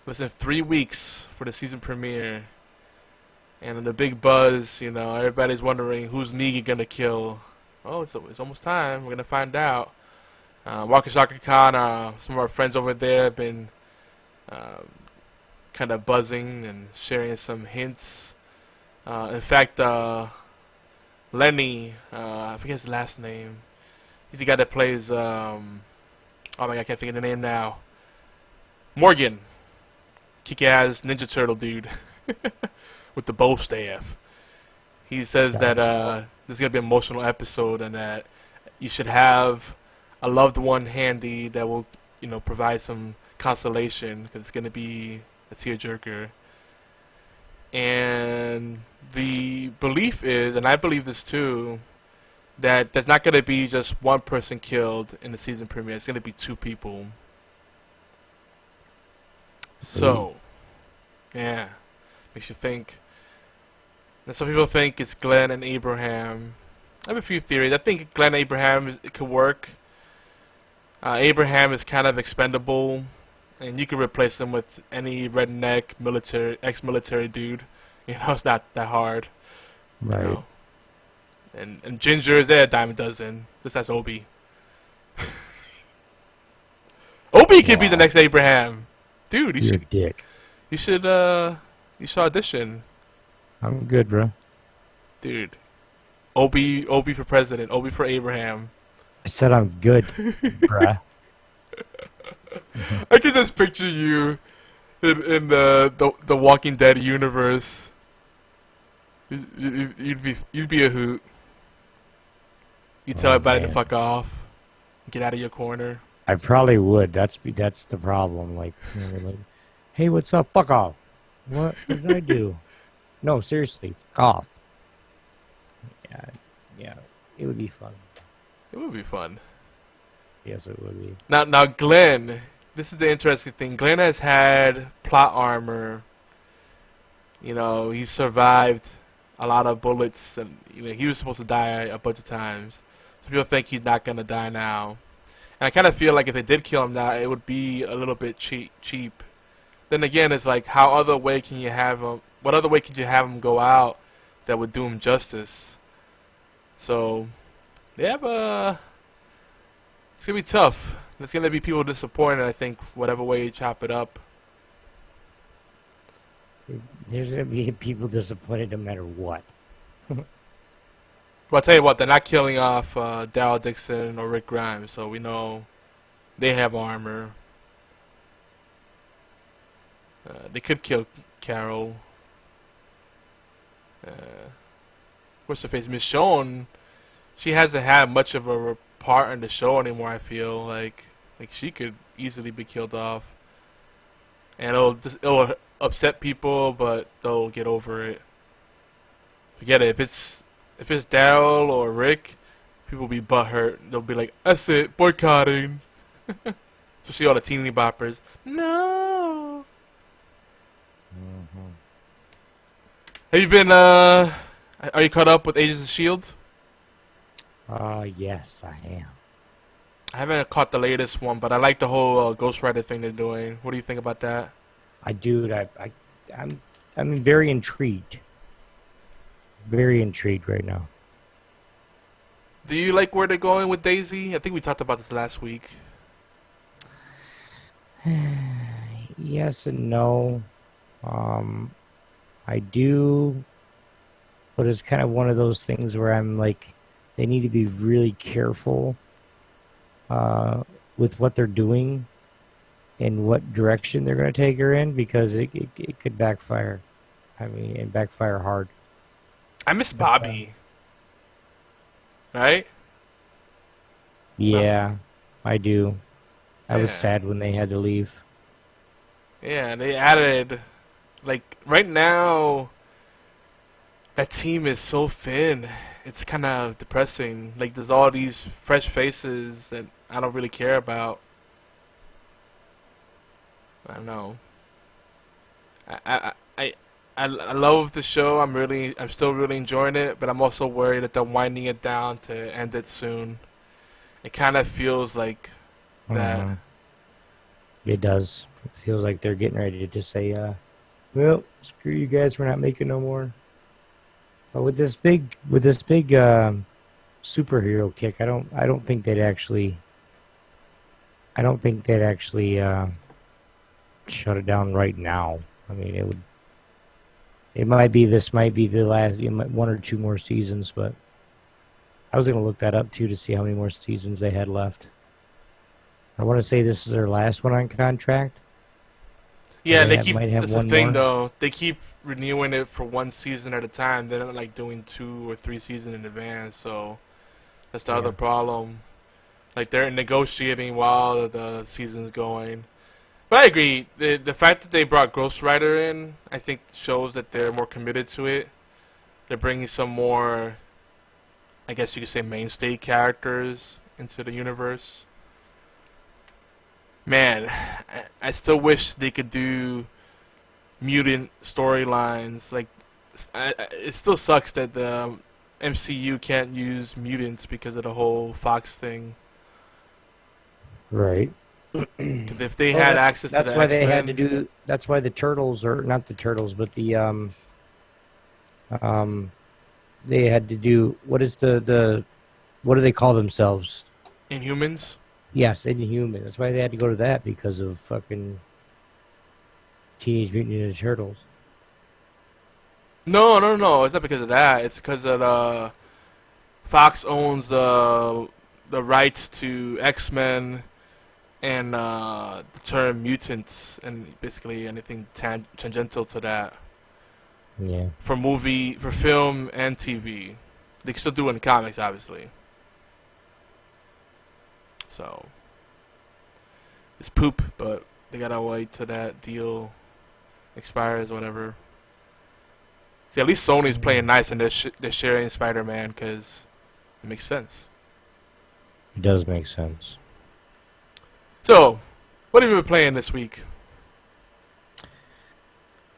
listen, 3 weeks for the season premiere, and the big buzz. You know, everybody's wondering who's Negan gonna kill. Oh, it's almost time. We're gonna find out. Walker Shaka Khan, some of our friends over there have been kind of buzzing and sharing some hints. In fact, Lenny, I forget his last name. He's the guy that plays, oh my God, I can't think of the name now. Morgan. Kick-ass Ninja Turtle dude. With the bow staff. He says that this is going to be an emotional episode and that you should have a loved one handy that will, you know, provide some consolation because it's going to be a tearjerker. And the belief is, and I believe this too, that there's not going to be just one person killed in the season premiere. It's going to be 2 people. So, yeah, makes you think. And some people think it's Glenn and Abraham. I have a few theories. I think Glenn and Abraham, it could work. Abraham is kind of expendable, and you can replace him with any redneck ex-military dude. You know, it's not that hard. Right. You know? And Ginger is there a dime a dozen. Just that's Obi. Obi could be the next Abraham. Dude, You're a dick. You should audition. I'm good, bro. Dude, Obi for president. Obi for Abraham. I said I'm good, bruh. I can just picture you in the Walking Dead universe. You'd be a hoot. You tell everybody to man. fuck off. Get out of your corner. I probably would. That's the problem. Like, like, hey, what's up? Fuck off. What did I do? No, seriously, fuck off. Yeah, it would be fun. It would be fun. Yes, it would be. Now, Glenn. This is the interesting thing. Glenn has had plot armor. You know, he survived a lot of bullets, and he was supposed to die a bunch of times. So people think he's not gonna die now. And I kind of feel like if they did kill him now, it would be a little bit cheap. Then again, it's like, how other way can you have him? What other way could you have him go out that would do him justice? So they have it's gonna be tough. There's gonna be people disappointed, I think, whatever way you chop it up. There's gonna be people disappointed no matter what. Well, I'll tell you what, they're not killing off Daryl Dixon or Rick Grimes, so we know they have armor. They could kill Carol. What's her face? Michonne, she hasn't had much of a part in the show anymore, I feel like she could easily be killed off. And it'll upset people, but they'll get over it. Forget it. If it's Daryl or Rick, people will be butthurt. They'll be like, that's it, boycotting. Especially all the teeny boppers. No. Mm-hmm. Have you been, are you caught up with Agents of S.H.I.E.L.D.? Yes, I am. I haven't caught the latest one, but I like the whole Ghost Rider thing they're doing. What do you think about that? I'm very intrigued. Very intrigued right now. Do you like where they're going with Daisy? I think we talked about this last week. Yes and no. I do, but it's kind of one of those things where I'm like, they need to be really careful with what they're doing and what direction they're going to take her in, because it could backfire. I mean, and backfire hard. I miss Bobby. Right? Yeah, I do. I was Yeah. sad when they had to leave. Yeah, they added, like, right now, that team is so thin. It's kind of depressing. Like, there's all these fresh faces that I don't really care about. I don't know. I love the show. I'm still really enjoying it, but I'm also worried that they're winding it down to end it soon. It kind of feels like that. It does. It feels like they're getting ready to just say, well, screw you guys, we're not making no more. But with this big superhero kick, I don't think they'd actually shut it down right now. I mean, this might be the last, one or two more seasons, but I was gonna look that up too to see how many more seasons they had left. I want to say this is their last one on contract. Yeah, Might have that's the one thing more. though. They keep renewing it for one season at a time. They're not like doing 2 or 3 seasons in advance. So that's the other problem. Like they're negotiating while the season's going. But I agree. The fact that they brought Ghost Rider in, I think, shows that they're more committed to it. They're bringing some more, I guess you could say, mainstay characters into the universe. Man, I still wish they could do mutant storylines. Like, it still sucks that the MCU can't use mutants because of the whole Fox thing. Right. 'Cause if they had access to the that's why they had to X-Men, do. That's why the turtles, or not the turtles, but the they had to do. What is the what do they call themselves? Inhumans. Yes, Inhuman. That's why they had to go to that, because of fucking Teenage Mutant Ninja Turtles. No. It's not because of that. It's because of Fox owns the rights to X-Men and the term mutants and basically anything tangential to that Yeah. for film, and TV. They can still do it in comics, obviously. So it's poop, but they gotta wait till that deal expires, or whatever. See, at least Sony's playing nice and they're sharing Spider-Man because it makes sense. It does make sense. So, what have you been playing this week?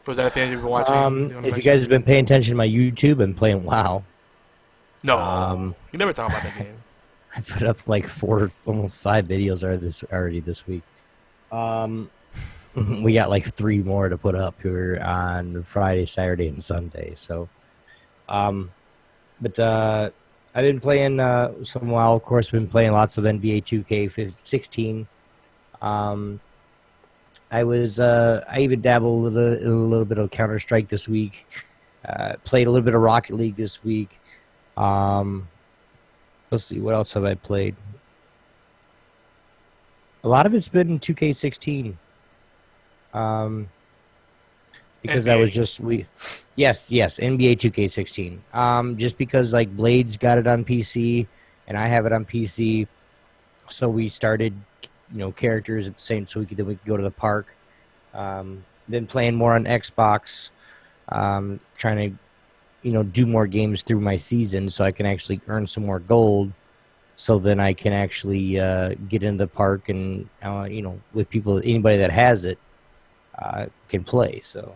Was there anything you've been watching? If you guys have been paying attention to my YouTube, I'm playing WoW. No, you never talk about that game. I put up like 4, almost 5 videos already this week. We got like 3 more to put up here on Friday, Saturday, and Sunday. So, but I've been playing some WoW. Of course, been playing lots of NBA 2K16. I even dabbled a little bit of Counter-Strike this week. Played a little bit of Rocket League this week. Let's see, what else have I played? A lot of it's been 2K16. Because that was just yes, NBA 2K16. Just because like Blade's got it on PC and I have it on PC, so we started, characters at the same, so we could go to the park. Been playing more on Xbox, trying to, do more games through my season so I can actually earn some more gold. So then I can actually get into the park and, with people, anybody that has it can play. So.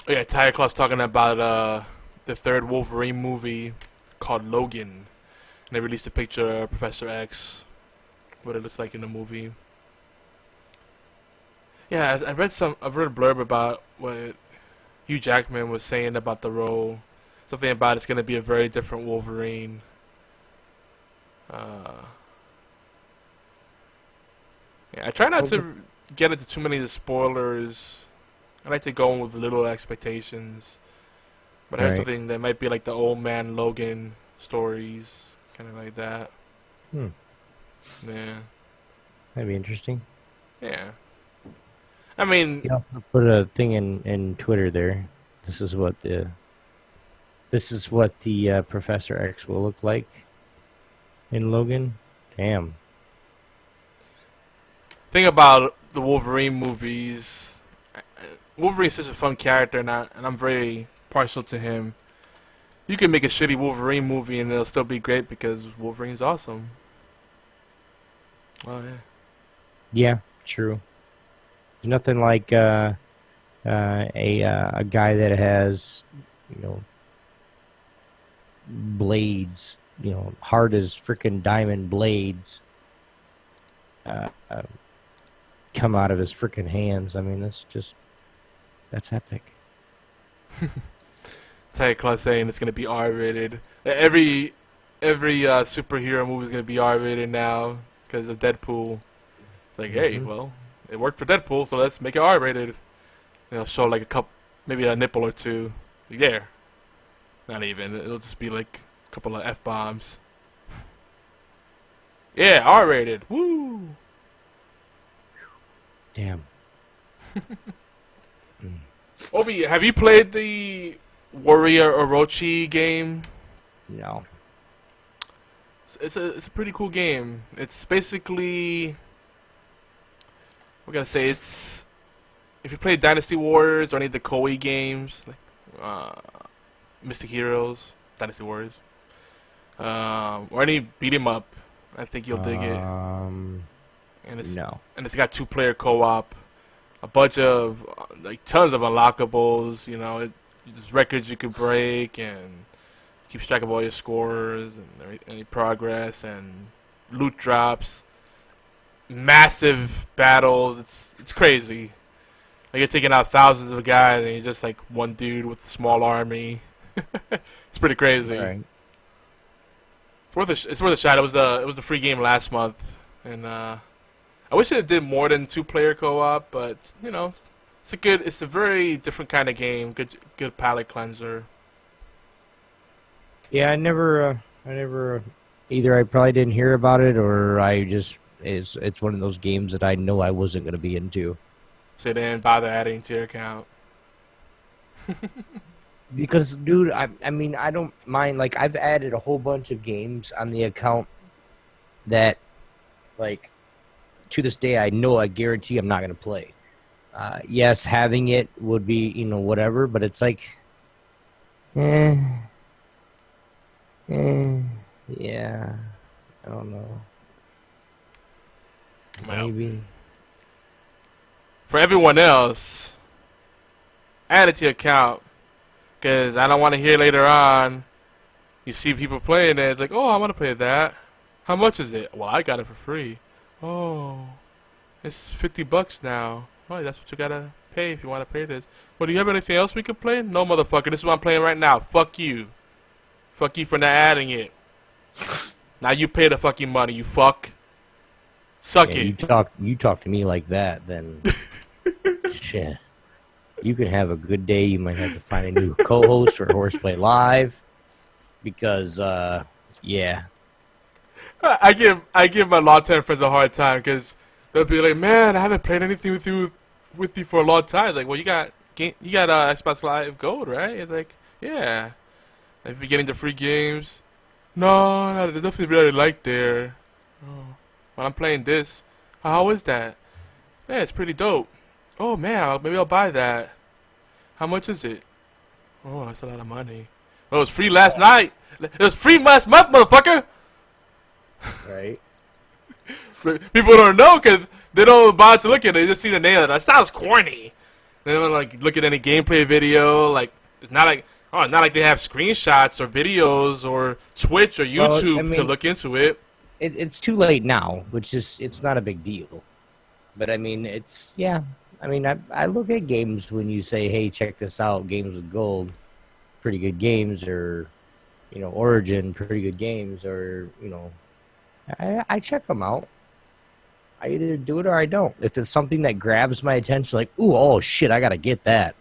Yeah, Tiger Claw's talking about the third Wolverine movie called Logan. And they released a picture of Professor X, what it looks like in the movie. Yeah, I've read a blurb about what Hugh Jackman was saying about the role. Something about it's going to be a very different Wolverine. Yeah, I try not to get into too many of the spoilers. I like to go in with little expectations. But I heard something that might be like the Old Man Logan stories, kind of like that. Yeah. That'd be interesting. Yeah. I mean, you also put a thing in Twitter there. This is what the Professor X will look like in Logan. Damn. Thing about the Wolverine movies, Wolverine's such a fun character, and I'm very partial to him. You can make a shitty Wolverine movie and it'll still be great because Wolverine's awesome. Oh yeah. Yeah, true. There's nothing like a guy that has, blades, hard as freaking diamond blades come out of his freaking hands. I mean, that's epic. Tiger Claw saying it's gonna be R-rated. Every superhero movie is gonna be R-rated now because of Deadpool. It's like, hey, well, it worked for Deadpool, so let's make it R-rated. Show like a couple, maybe a nipple or two. Like, there. Not even. It'll just be like a couple of F-bombs. Yeah, R-rated. Woo! Damn. Obi, have you played the Warrior Orochi game? No. It's a pretty cool game. It's basically, we're gonna say it's, if you play Dynasty Warriors or any of the Koei games, like Mystic Heroes, Dynasty Warriors, or any beat 'em up, I think you'll dig it. And it's got 2-player co-op, a bunch of like tons of unlockables. There's records you could break and keep track of all your scores and any progress and loot drops. Massive battles. It's crazy. Like you're taking out thousands of guys and you're just like one dude with a small army. It's pretty crazy. Right. It's worth a shot. It was the free game last month, and I wish it did more than 2-player co-op, but it's a very different kind of game. Good palate cleanser. Yeah, I never. Either I probably didn't hear about it, or I just it's one of those games that I know I wasn't going to be into. So they didn't bother adding to your account. Because, dude, I mean, I don't mind. Like, I've added a whole bunch of games on the account that, like, to this day, I guarantee I'm not going to play. Yes, having it would be, whatever, but it's like, yeah, I don't know. Well, Maybe. for everyone else, add it to your account. Because I don't want to hear later on, you see people playing it, it's like, oh, I want to play that. How much is it? Well, I got it for free. Oh, it's $50 now. Oh, that's what you gotta pay if you want to play this. Well, do you have anything else we could play? No, motherfucker, this is what I'm playing right now. Fuck you. Fuck you for not adding it. Now you pay the fucking money, you fuck. Suck Yeah, it. you talk to me like that, then shit. You can have a good day. You might have to find a new co-host for HorsePLAY Live because, yeah. I give my longtime friends a hard time because they'll be like, man, I haven't played anything with you for a long time. Like, well, you got Xbox Live Gold, right? It's like, yeah. I've been getting the free games. No, there's nothing really like there. Oh, well, I'm playing this. How is that? Yeah, it's pretty dope. Oh man, maybe I'll buy that. How much is it? Oh, that's a lot of money. Oh, it was free last night. It was free last month, motherfucker. Right. But people don't know because they don't bother to look at it. They just see the name. That sounds corny. They don't like look at any gameplay video. Like it's not like they have screenshots or videos or Twitch or YouTube Well, I mean, to look into it. It's too late now, which is it's not a big deal. But I mean, I mean, I look at games when you say, hey, check this out, games with gold, pretty good games, or, Origin, pretty good games, or, I check them out. I either do it or I don't. If it's something that grabs my attention, like, ooh, oh, shit, I got to get that.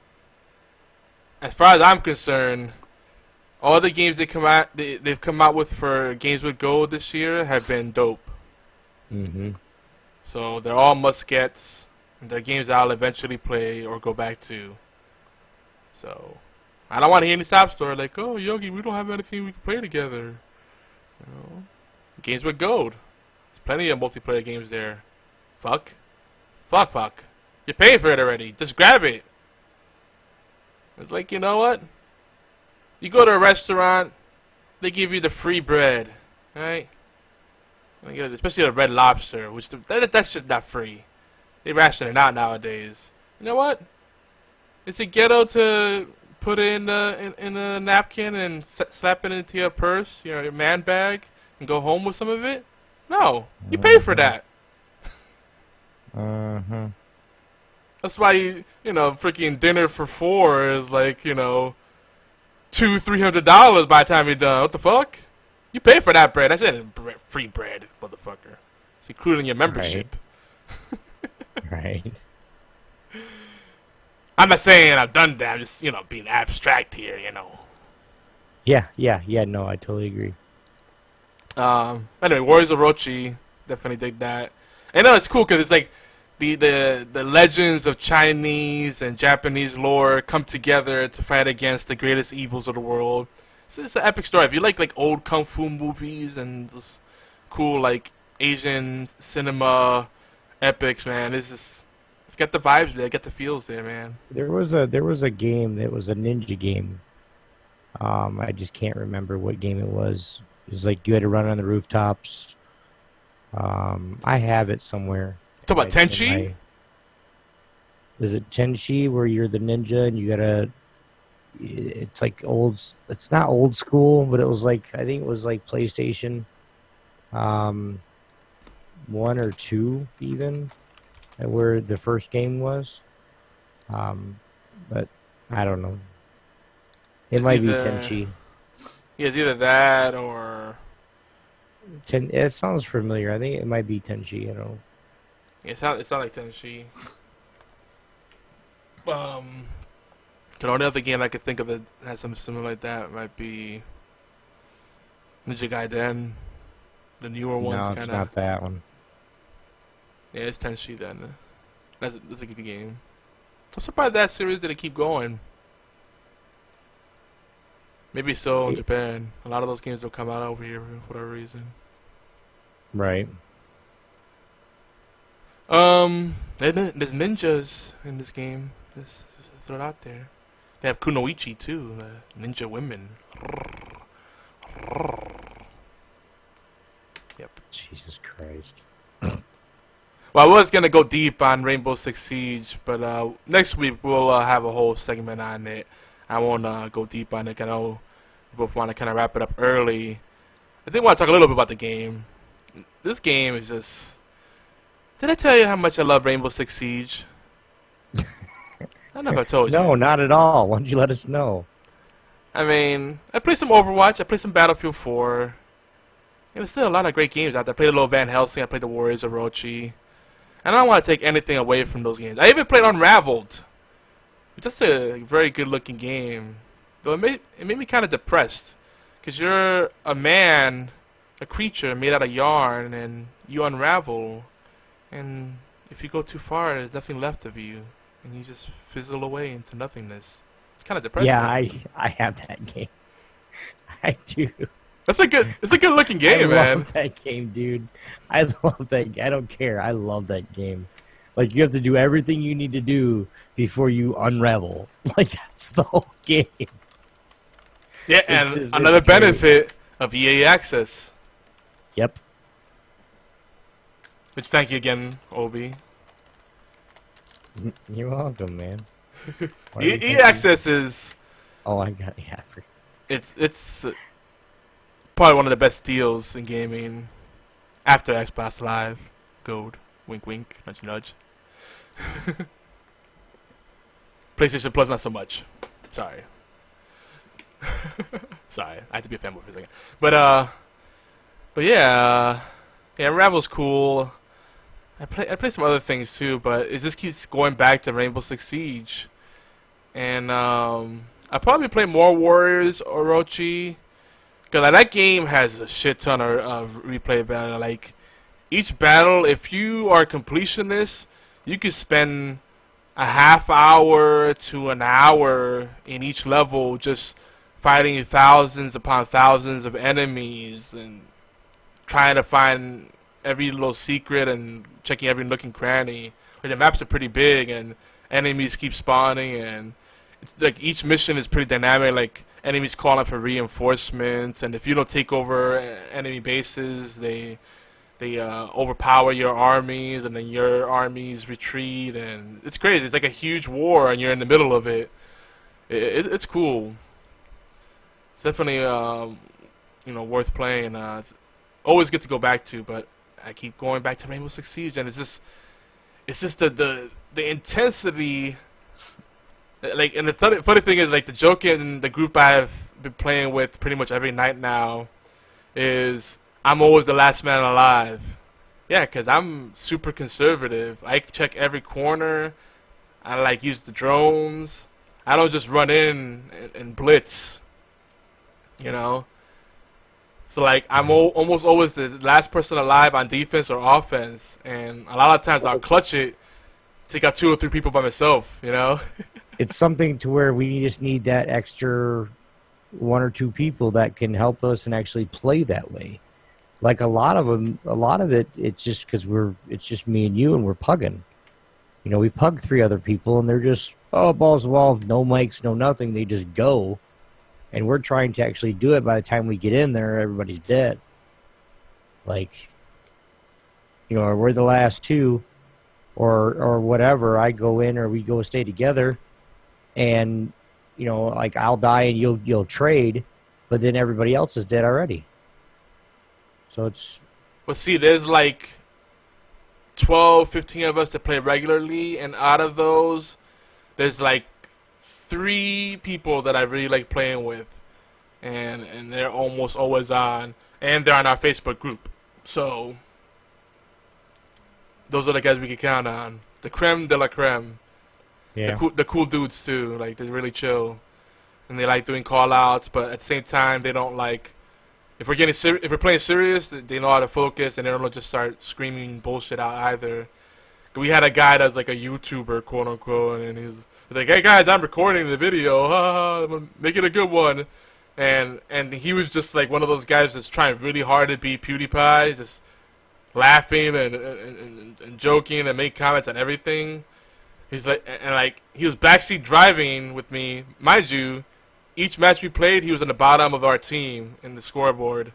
As far as I'm concerned, all the games they've come out with for games with gold this year have been dope. Mm-hmm. So they're all must-gets. And they're games I'll eventually play or go back to. So I don't want to hear any stop story like, oh, Yogi, we don't have anything we can play together. Games with gold. There's plenty of multiplayer games there. Fuck. You're paying for it already. Just grab it. It's like, you know what? You go to a restaurant, they give you the free bread, right? Especially the Red Lobster, which that's just not free. They ration it out nowadays. You know what? Is it ghetto to put it in a napkin and slap it into your purse, your man bag, and go home with some of it? No, you pay for that. That's why freaking dinner for $4 is like $200-$300 by the time you're done. What the fuck? You pay for that bread. I said free bread, motherfucker. It's included in your membership. Right. I'm not saying I've done that. I'm just, being abstract here, Yeah, no, I totally agree. Anyway, Warriors of Orochi, definitely dig that. And it's cool because it's like the legends of Chinese and Japanese lore come together to fight against the greatest evils of the world. So it's an epic story. If you like old kung fu movies and just cool like Asian cinema epics, man, it's got the vibes there, got the feels there, man. There was a game that was a ninja game. I just can't remember what game it was. It was like you had to run on the rooftops. I have it somewhere. Talk about Tenchi? Is it Tenchi where you're the ninja and you gotta? It's like old. It's not old school, but it was like I think it was like PlayStation, 1 or 2 even, where the first game was. But I don't know. It might be Tenchi. Yeah, it's either that or... It sounds familiar. I think it might be Tenchi, Yeah, it's not like Tenchi. The only other game I could think of that has something similar like that might be... Ninja Gaiden, the newer ones, No, kind it's of. not that one. Yeah, it's Tenshi then. That's a good game. I'm surprised that series didn't keep going. Maybe so in Japan. A lot of those games don't come out over here for whatever reason. Right. There's ninjas in this game. Just throw it out there. They have kunoichi too, the ninja women. Yep. Jesus Christ. Well, I was gonna go deep on Rainbow Six Siege, but next week we'll have a whole segment on it. I won't go deep on it. I know we both want to kind of wrap it up early. I think I want to talk a little bit about the game. This game is just... Did I tell you how much I love Rainbow Six Siege? I don't know if I told you. No, not at all. Why don't you let us know? I mean, I played some Overwatch. I played some Battlefield 4. There's still a lot of great games out there. I played a little Van Helsing. I played the Warriors of Orochi. And I don't want to take anything away from those games. I even played Unraveled. It's just a very good-looking game. Though it made me kind of depressed. Because you're a man, a creature made out of yarn, and you unravel. And if you go too far, there's nothing left of you. And you just fizzle away into nothingness. It's kind of depressing. Yeah, I have that game. I do. It's a good looking game, I man. love that game, dude. I love that. I don't care. I love that game. Like, you have to do everything you need to do before you unravel. Like, that's the whole game. Yeah, and another benefit of EA Access. Yep. Which, thank you again, Obi. You're welcome, man. EA Access is... Oh, I got it. It's probably one of the best deals in gaming after Xbox Live Gold. Wink, wink, nudge, nudge. PlayStation Plus, not so much. Sorry. Sorry, I had to be a fanboy for a second. But yeah, Unravel's cool. I play some other things too, but it just keeps going back to Rainbow Six Siege. And I probably play more Warriors Orochi. Because that game has a shit ton of replay value. Like, each battle, if you are a completionist, you could spend a half hour to an hour in each level just fighting thousands upon thousands of enemies and trying to find every little secret and checking every nook and cranny. Like, the maps are pretty big and enemies keep spawning, and it's like each mission is pretty dynamic. Like, enemies calling for reinforcements, and if you don't take over enemy bases, they overpower your armies, and then your armies retreat, and it's crazy. It's like a huge war, and you're in the middle of it. It's cool. It's definitely worth playing. It's always good to go back to, but I keep going back to Rainbow Six Siege, and it's just the intensity. Like, and the funny thing is, like, the joke in the group I've been playing with pretty much every night now is I'm always the last man alive. Yeah, because I'm super conservative. I check every corner. I, like, use the drones. I don't just run in and blitz, you know? So, like, I'm almost always the last person alive on defense or offense. And a lot of times I'll clutch it, take out 2 or 3 people by myself, you know? It's something to where we just need that extra 1 or 2 people that can help us and actually play that way. Like, a lot of it, it's just because it's just me and you, and we're pugging. You know, we pug 3 other people, and they're just, balls to the wall, no mics, no nothing. They just go. And we're trying to actually do it. By the time we get in there, everybody's dead. Like, you know, or we're the last 2, or whatever. I go in, or we go stay together. And, you know, like, I'll die and you'll trade, but then everybody else is dead already. So it's... Well, see, there's like 12, 15 of us that play regularly, and out of those, there's like 3 people that I really like playing with, and they're almost always on, and they're on our Facebook group. So those are the guys we can count on. The creme de la creme. Yeah. The cool dudes too, like, they're really chill, and they like doing call outs, but at the same time they don't like if we're playing serious, they know how to focus, and they don't just start screaming bullshit out either. We had a guy that's like a YouTuber, quote unquote, and he's like, "Hey guys, I'm recording the video. I'm gonna make it a good one." And he was just like one of those guys that's trying really hard to be PewDiePie, just laughing and joking and make comments on everything. He's like, and like he was backseat driving with me, mind you. Each match we played, he was on the bottom of our team in the scoreboard,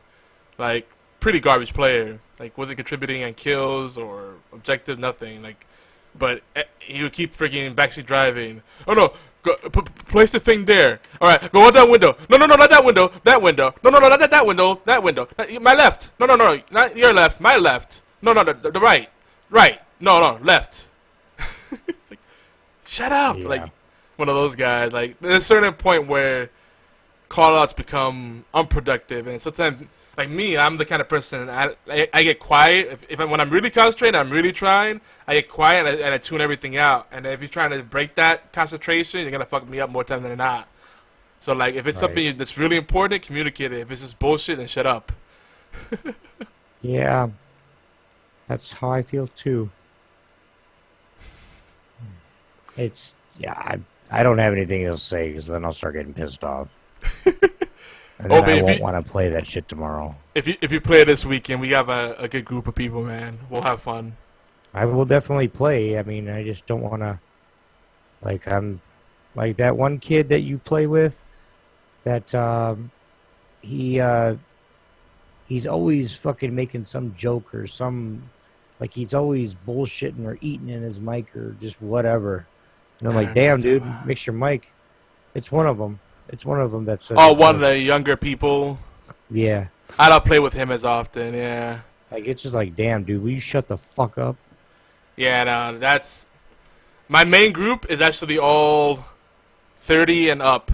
like pretty garbage player. Like wasn't contributing on kills or objective, nothing. Like, but he would keep freaking backseat driving. Oh no. Go, place the thing there. All right, go out that window. No, not that window. That window. No, not that window. That window. My left. No, not your left. My left. No, the right. Right. No, left. It's like, shut up. Yeah. Like one of those guys. Like there's a certain point where call-outs become unproductive, and sometimes, like me, I'm the kind of person I get quiet when I'm really concentrated, I'm really trying. I get quiet and I tune everything out. And if you're trying to break that concentration, you're gonna fuck me up more time than not. So like, if it's something that's really important, communicate it. If it's just bullshit, then shut up. Yeah, that's how I feel too. It's I don't have anything else to say because then I'll start getting pissed off. And then I won't want to play that shit tomorrow. If you play this weekend, we have a good group of people, man. We'll have fun. I will definitely play. I mean, I just don't want to. Like, I'm like that one kid that you play with. That he's always fucking making some joke or some, like he's always bullshitting or eating in his mic or just whatever. And I'm like, damn, dude, mix your mic. It's one of them. It's one of them that's... one of the younger people. Yeah. I don't play with him as often, yeah. Like, it's just like, damn, dude, will you shut the fuck up? Yeah, no, that's... My main group is actually all 30 and up.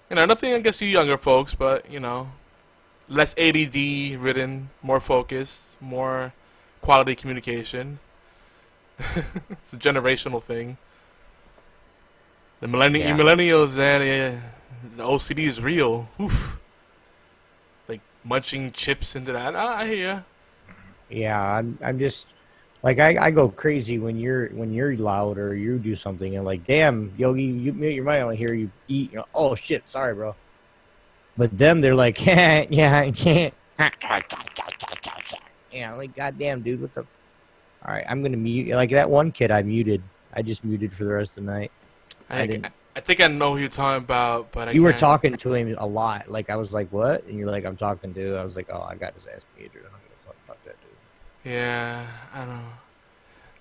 You know, nothing against you younger folks, but, you know, less ADD ridden, more focus, more quality communication. It's a generational thing. The millennials, man, yeah, the OCD is real. Oof. Like munching chips into that. I hear ya. Yeah, I'm just like I go crazy when you're loud or you do something and like, damn, Yogi, you mute your mic, I want to hear you eat. You know, oh shit, sorry, bro. But them, they're like, yeah, I can't. Yeah, like, goddamn, dude, what the? All right, I'm gonna mute. Like that one kid, I muted. I just muted for the rest of the night. I think I know who you're talking about, but you were talking to him a lot. Like I was like, "What?" And you're like, "I'm talking to." I was like, "Oh, I got his ass muted. I'm not gonna fuck about that dude." Yeah, I don't know.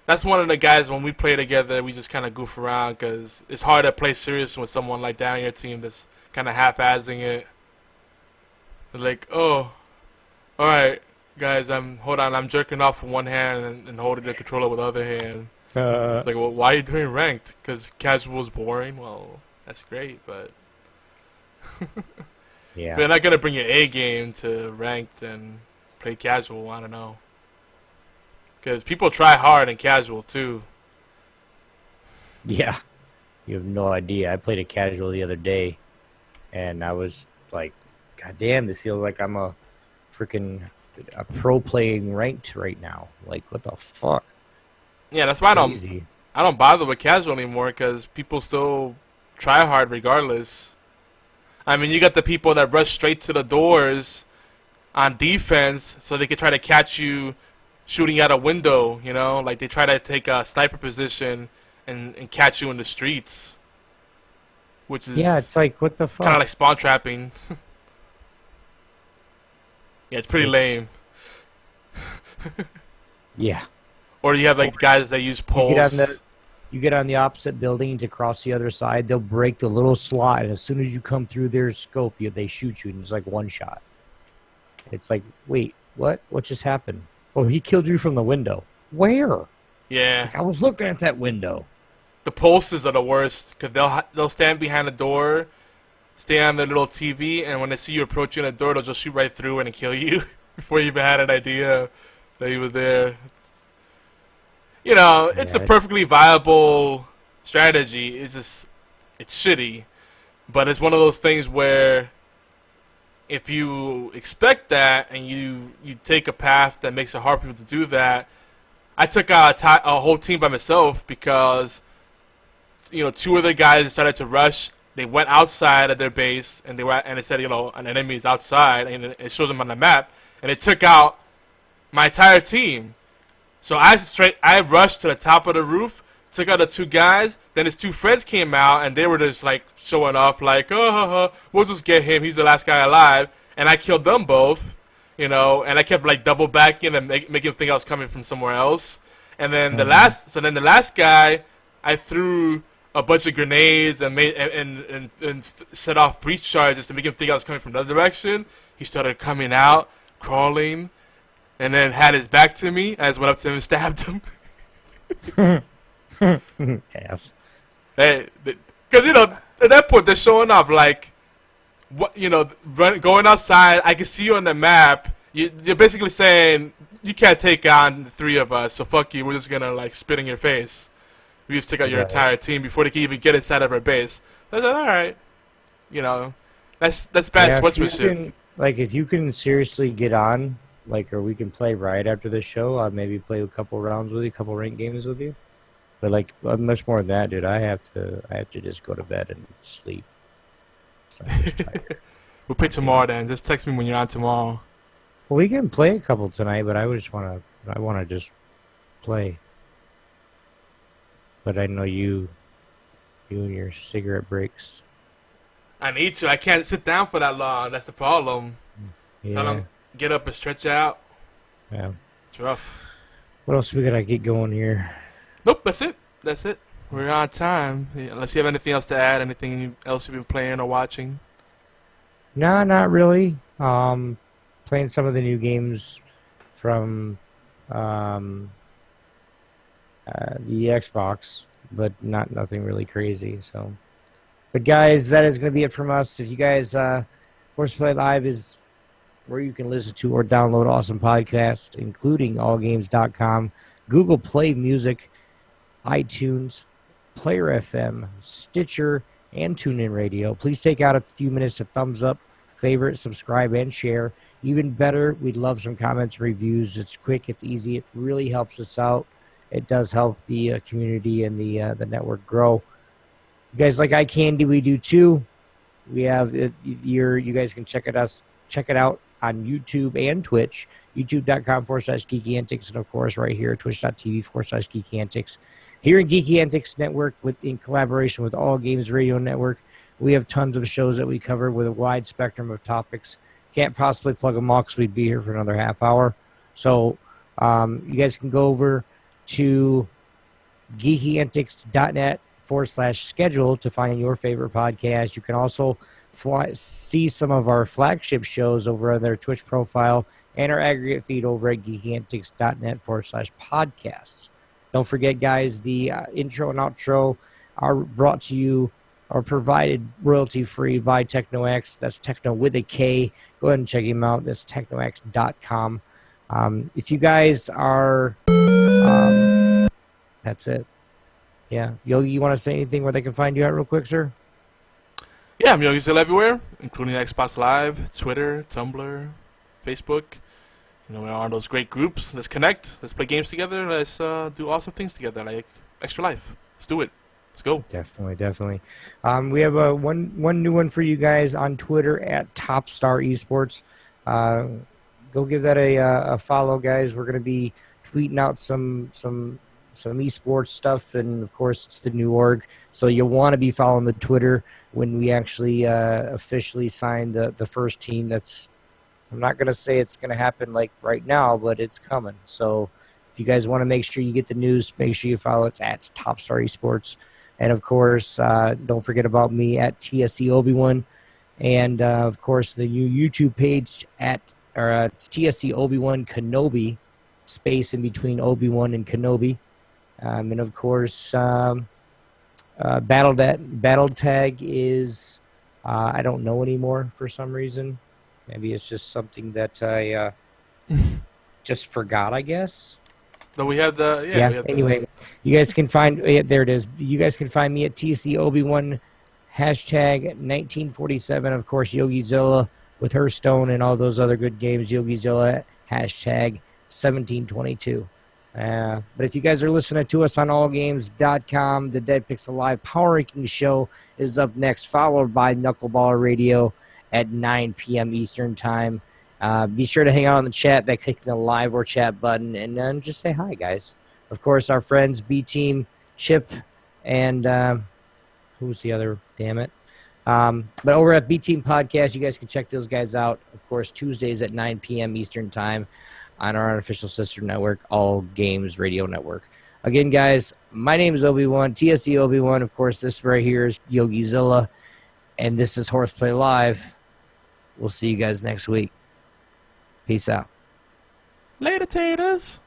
That's one of the guys when we play together, we just kind of goof around because it's hard to play serious with someone like that on your team that's kind of half-assing it. They're like, "Oh, all right, guys, I'm jerking off with one hand and holding the controller with the other hand." It's like, well, why are you doing ranked? Because casual is boring? Well, that's great, but... Yeah. They're not going to bring your A game to ranked and play casual, I don't know. Because people try hard in casual, too. Yeah. You have no idea. I played a casual the other day, and I was like, God damn, this feels like I'm a pro playing ranked right now. Like, what the fuck? Yeah, that's why I don't bother with casual anymore because people still try hard regardless. I mean, you got the people that rush straight to the doors on defense so they can try to catch you shooting out a window, you know? Like they try to take a sniper position and catch you in the streets. Which is... Yeah, it's like, what the fuck? Kind of like spawn trapping. Yeah, it's pretty lame. Yeah. Or you have like guys that use poles. You get on the opposite building to cross the other side. They'll break the little slot, and as soon as you come through their scope, they shoot you, and it's like one shot. It's like, wait, what? What just happened? Oh, he killed you from the window. Where? Yeah. Like, I was looking at that window. The posters are the worst because they'll stand behind the door, stay on the little TV, and when they see you approaching the door, they'll just shoot right through and kill you before you even had an idea that you were there. You know, it's a perfectly viable strategy. It's just, it's shitty. But it's one of those things where if you expect that and you take a path that makes it hard for people to do that, I took out a whole team by myself because, you know, 2 other guys started to rush. They went outside of their base, and they said, you know, an enemy is outside, and it shows them on the map, and it took out my entire team. So I rushed to the top of the roof, took out the 2 guys. Then his 2 friends came out, and they were just like showing off, like, we'll just get him. He's the last guy alive, and I killed them both, you know. And I kept like double backing and making him think I was coming from somewhere else. And then the last guy, I threw a bunch of grenades and set off breach charges to make him think I was coming from the other direction. He started coming out, crawling, and then had his back to me. I just went up to him and stabbed him. Yes. Hey, because, you know, at that point they're showing off, like, what, you know, going outside. I can see you on the map. You're basically saying you can't take on the 3 of us, so fuck you. We're just gonna like spit in your face. We just took out your entire team before they can even get inside of our base. I said, all right, you know, that's bad sportsmanship. If you can seriously get on, like, or we can play right after this show. I'll maybe play a couple rounds with you, a couple ranked games with you. But like much more than that, dude. I have to just go to bed and sleep. So I'm just tired. We'll play tomorrow then. Just text me when you're on tomorrow. Well, we can play a couple tonight, but I wanna just play. But I know you and your cigarette breaks. I need to. I can't sit down for that long. That's the problem. Yeah. I don't get up and stretch out. Yeah. It's rough. What else we gotta get going here? Nope, that's it. That's it. We're on time. Yeah, unless you have anything else to add, anything else you've been playing or watching. No, not really. Playing some of the new games from the Xbox, but nothing really crazy. So, but guys, that is going to be it from us. If you guys, HorsePLAY Live is where you can listen to or download awesome podcasts, including allgames.com, Google Play Music, iTunes, Player FM, Stitcher, and TuneIn Radio. Please take out a few minutes to thumbs up, favorite, subscribe, and share. Even better, we'd love some comments and reviews. It's quick, it's easy, it really helps us out. It does help the community and the network grow. You guys like iCandy, we do too. We have you guys can check it out on YouTube and Twitch, youtube.com/GeekyAntics, and of course right here, twitch.tv/GeekyAntics. Here in Geeky Antics Network, in collaboration with All Games Radio Network, we have tons of shows that we cover with a wide spectrum of topics. Can't possibly plug them all because we'd be here for another half hour. So you guys can go over to geekyantics.net/schedule to find your favorite podcast. You can also see some of our flagship shows over on their Twitch profile and our aggregate feed over at geekyantics.net/podcasts. Don't forget, guys, the intro and outro are brought to you or provided royalty-free by TechnoX. That's Techno with a K. Go ahead and check him out. That's technox.com. If you guys are... that's it. Yeah. Yogi, you want to say anything where they can find you at real quick, sir? Yeah, I'm Yogi still everywhere, including Xbox Live, Twitter, Tumblr, Facebook. You know, we're on those great groups. Let's connect. Let's play games together. Let's do awesome things together, like Extra Life. Let's do it. Let's go. Definitely. We have one new one for you guys on Twitter at Topstar Esports. Go give that a follow, guys. We're going to be tweeting out some esports stuff, and of course it's the new org. So you'll want to be following the Twitter when we actually officially sign the first team. I'm not going to say it's going to happen like right now, but it's coming. So if you guys want to make sure you get the news, make sure you follow it at Topstar Esports. And of course, don't forget about me at TSC Obi-Wan. And of course, the new YouTube page it's TSC Obi-Wan Kenobi, space in between Obi-Wan and Kenobi. And of course, Battle Tag is, I don't know anymore for some reason. Maybe it's just something that I just forgot, I guess. So we have the... Anyway, you guys can find... there it is. You guys can find me at TC Obi-Wan, #1947. Of course, YogiZilla with Hearthstone and all those other good games. YogiZilla, hashtag 1722. But if you guys are listening to us on allgames.com, the Dead Pixel Live Power Ranking Show is up next, followed by Knuckleballer Radio at 9 p.m. Eastern Time. Be sure to hang out on the chat by clicking the live or chat button, and then just say hi, guys. Of course, our friends B-Team, Chip, and who's the other? Damn it. But over at B-Team Podcast, you guys can check those guys out, of course, Tuesdays at 9 p.m. Eastern Time on our unofficial sister network, All Games Radio Network. Again, guys, my name is Obi-Wan, TSE Obi-Wan. Of course, this right here is YogiZilla, and this is HorsePLAY Live. We'll see you guys next week. Peace out. Later, taters.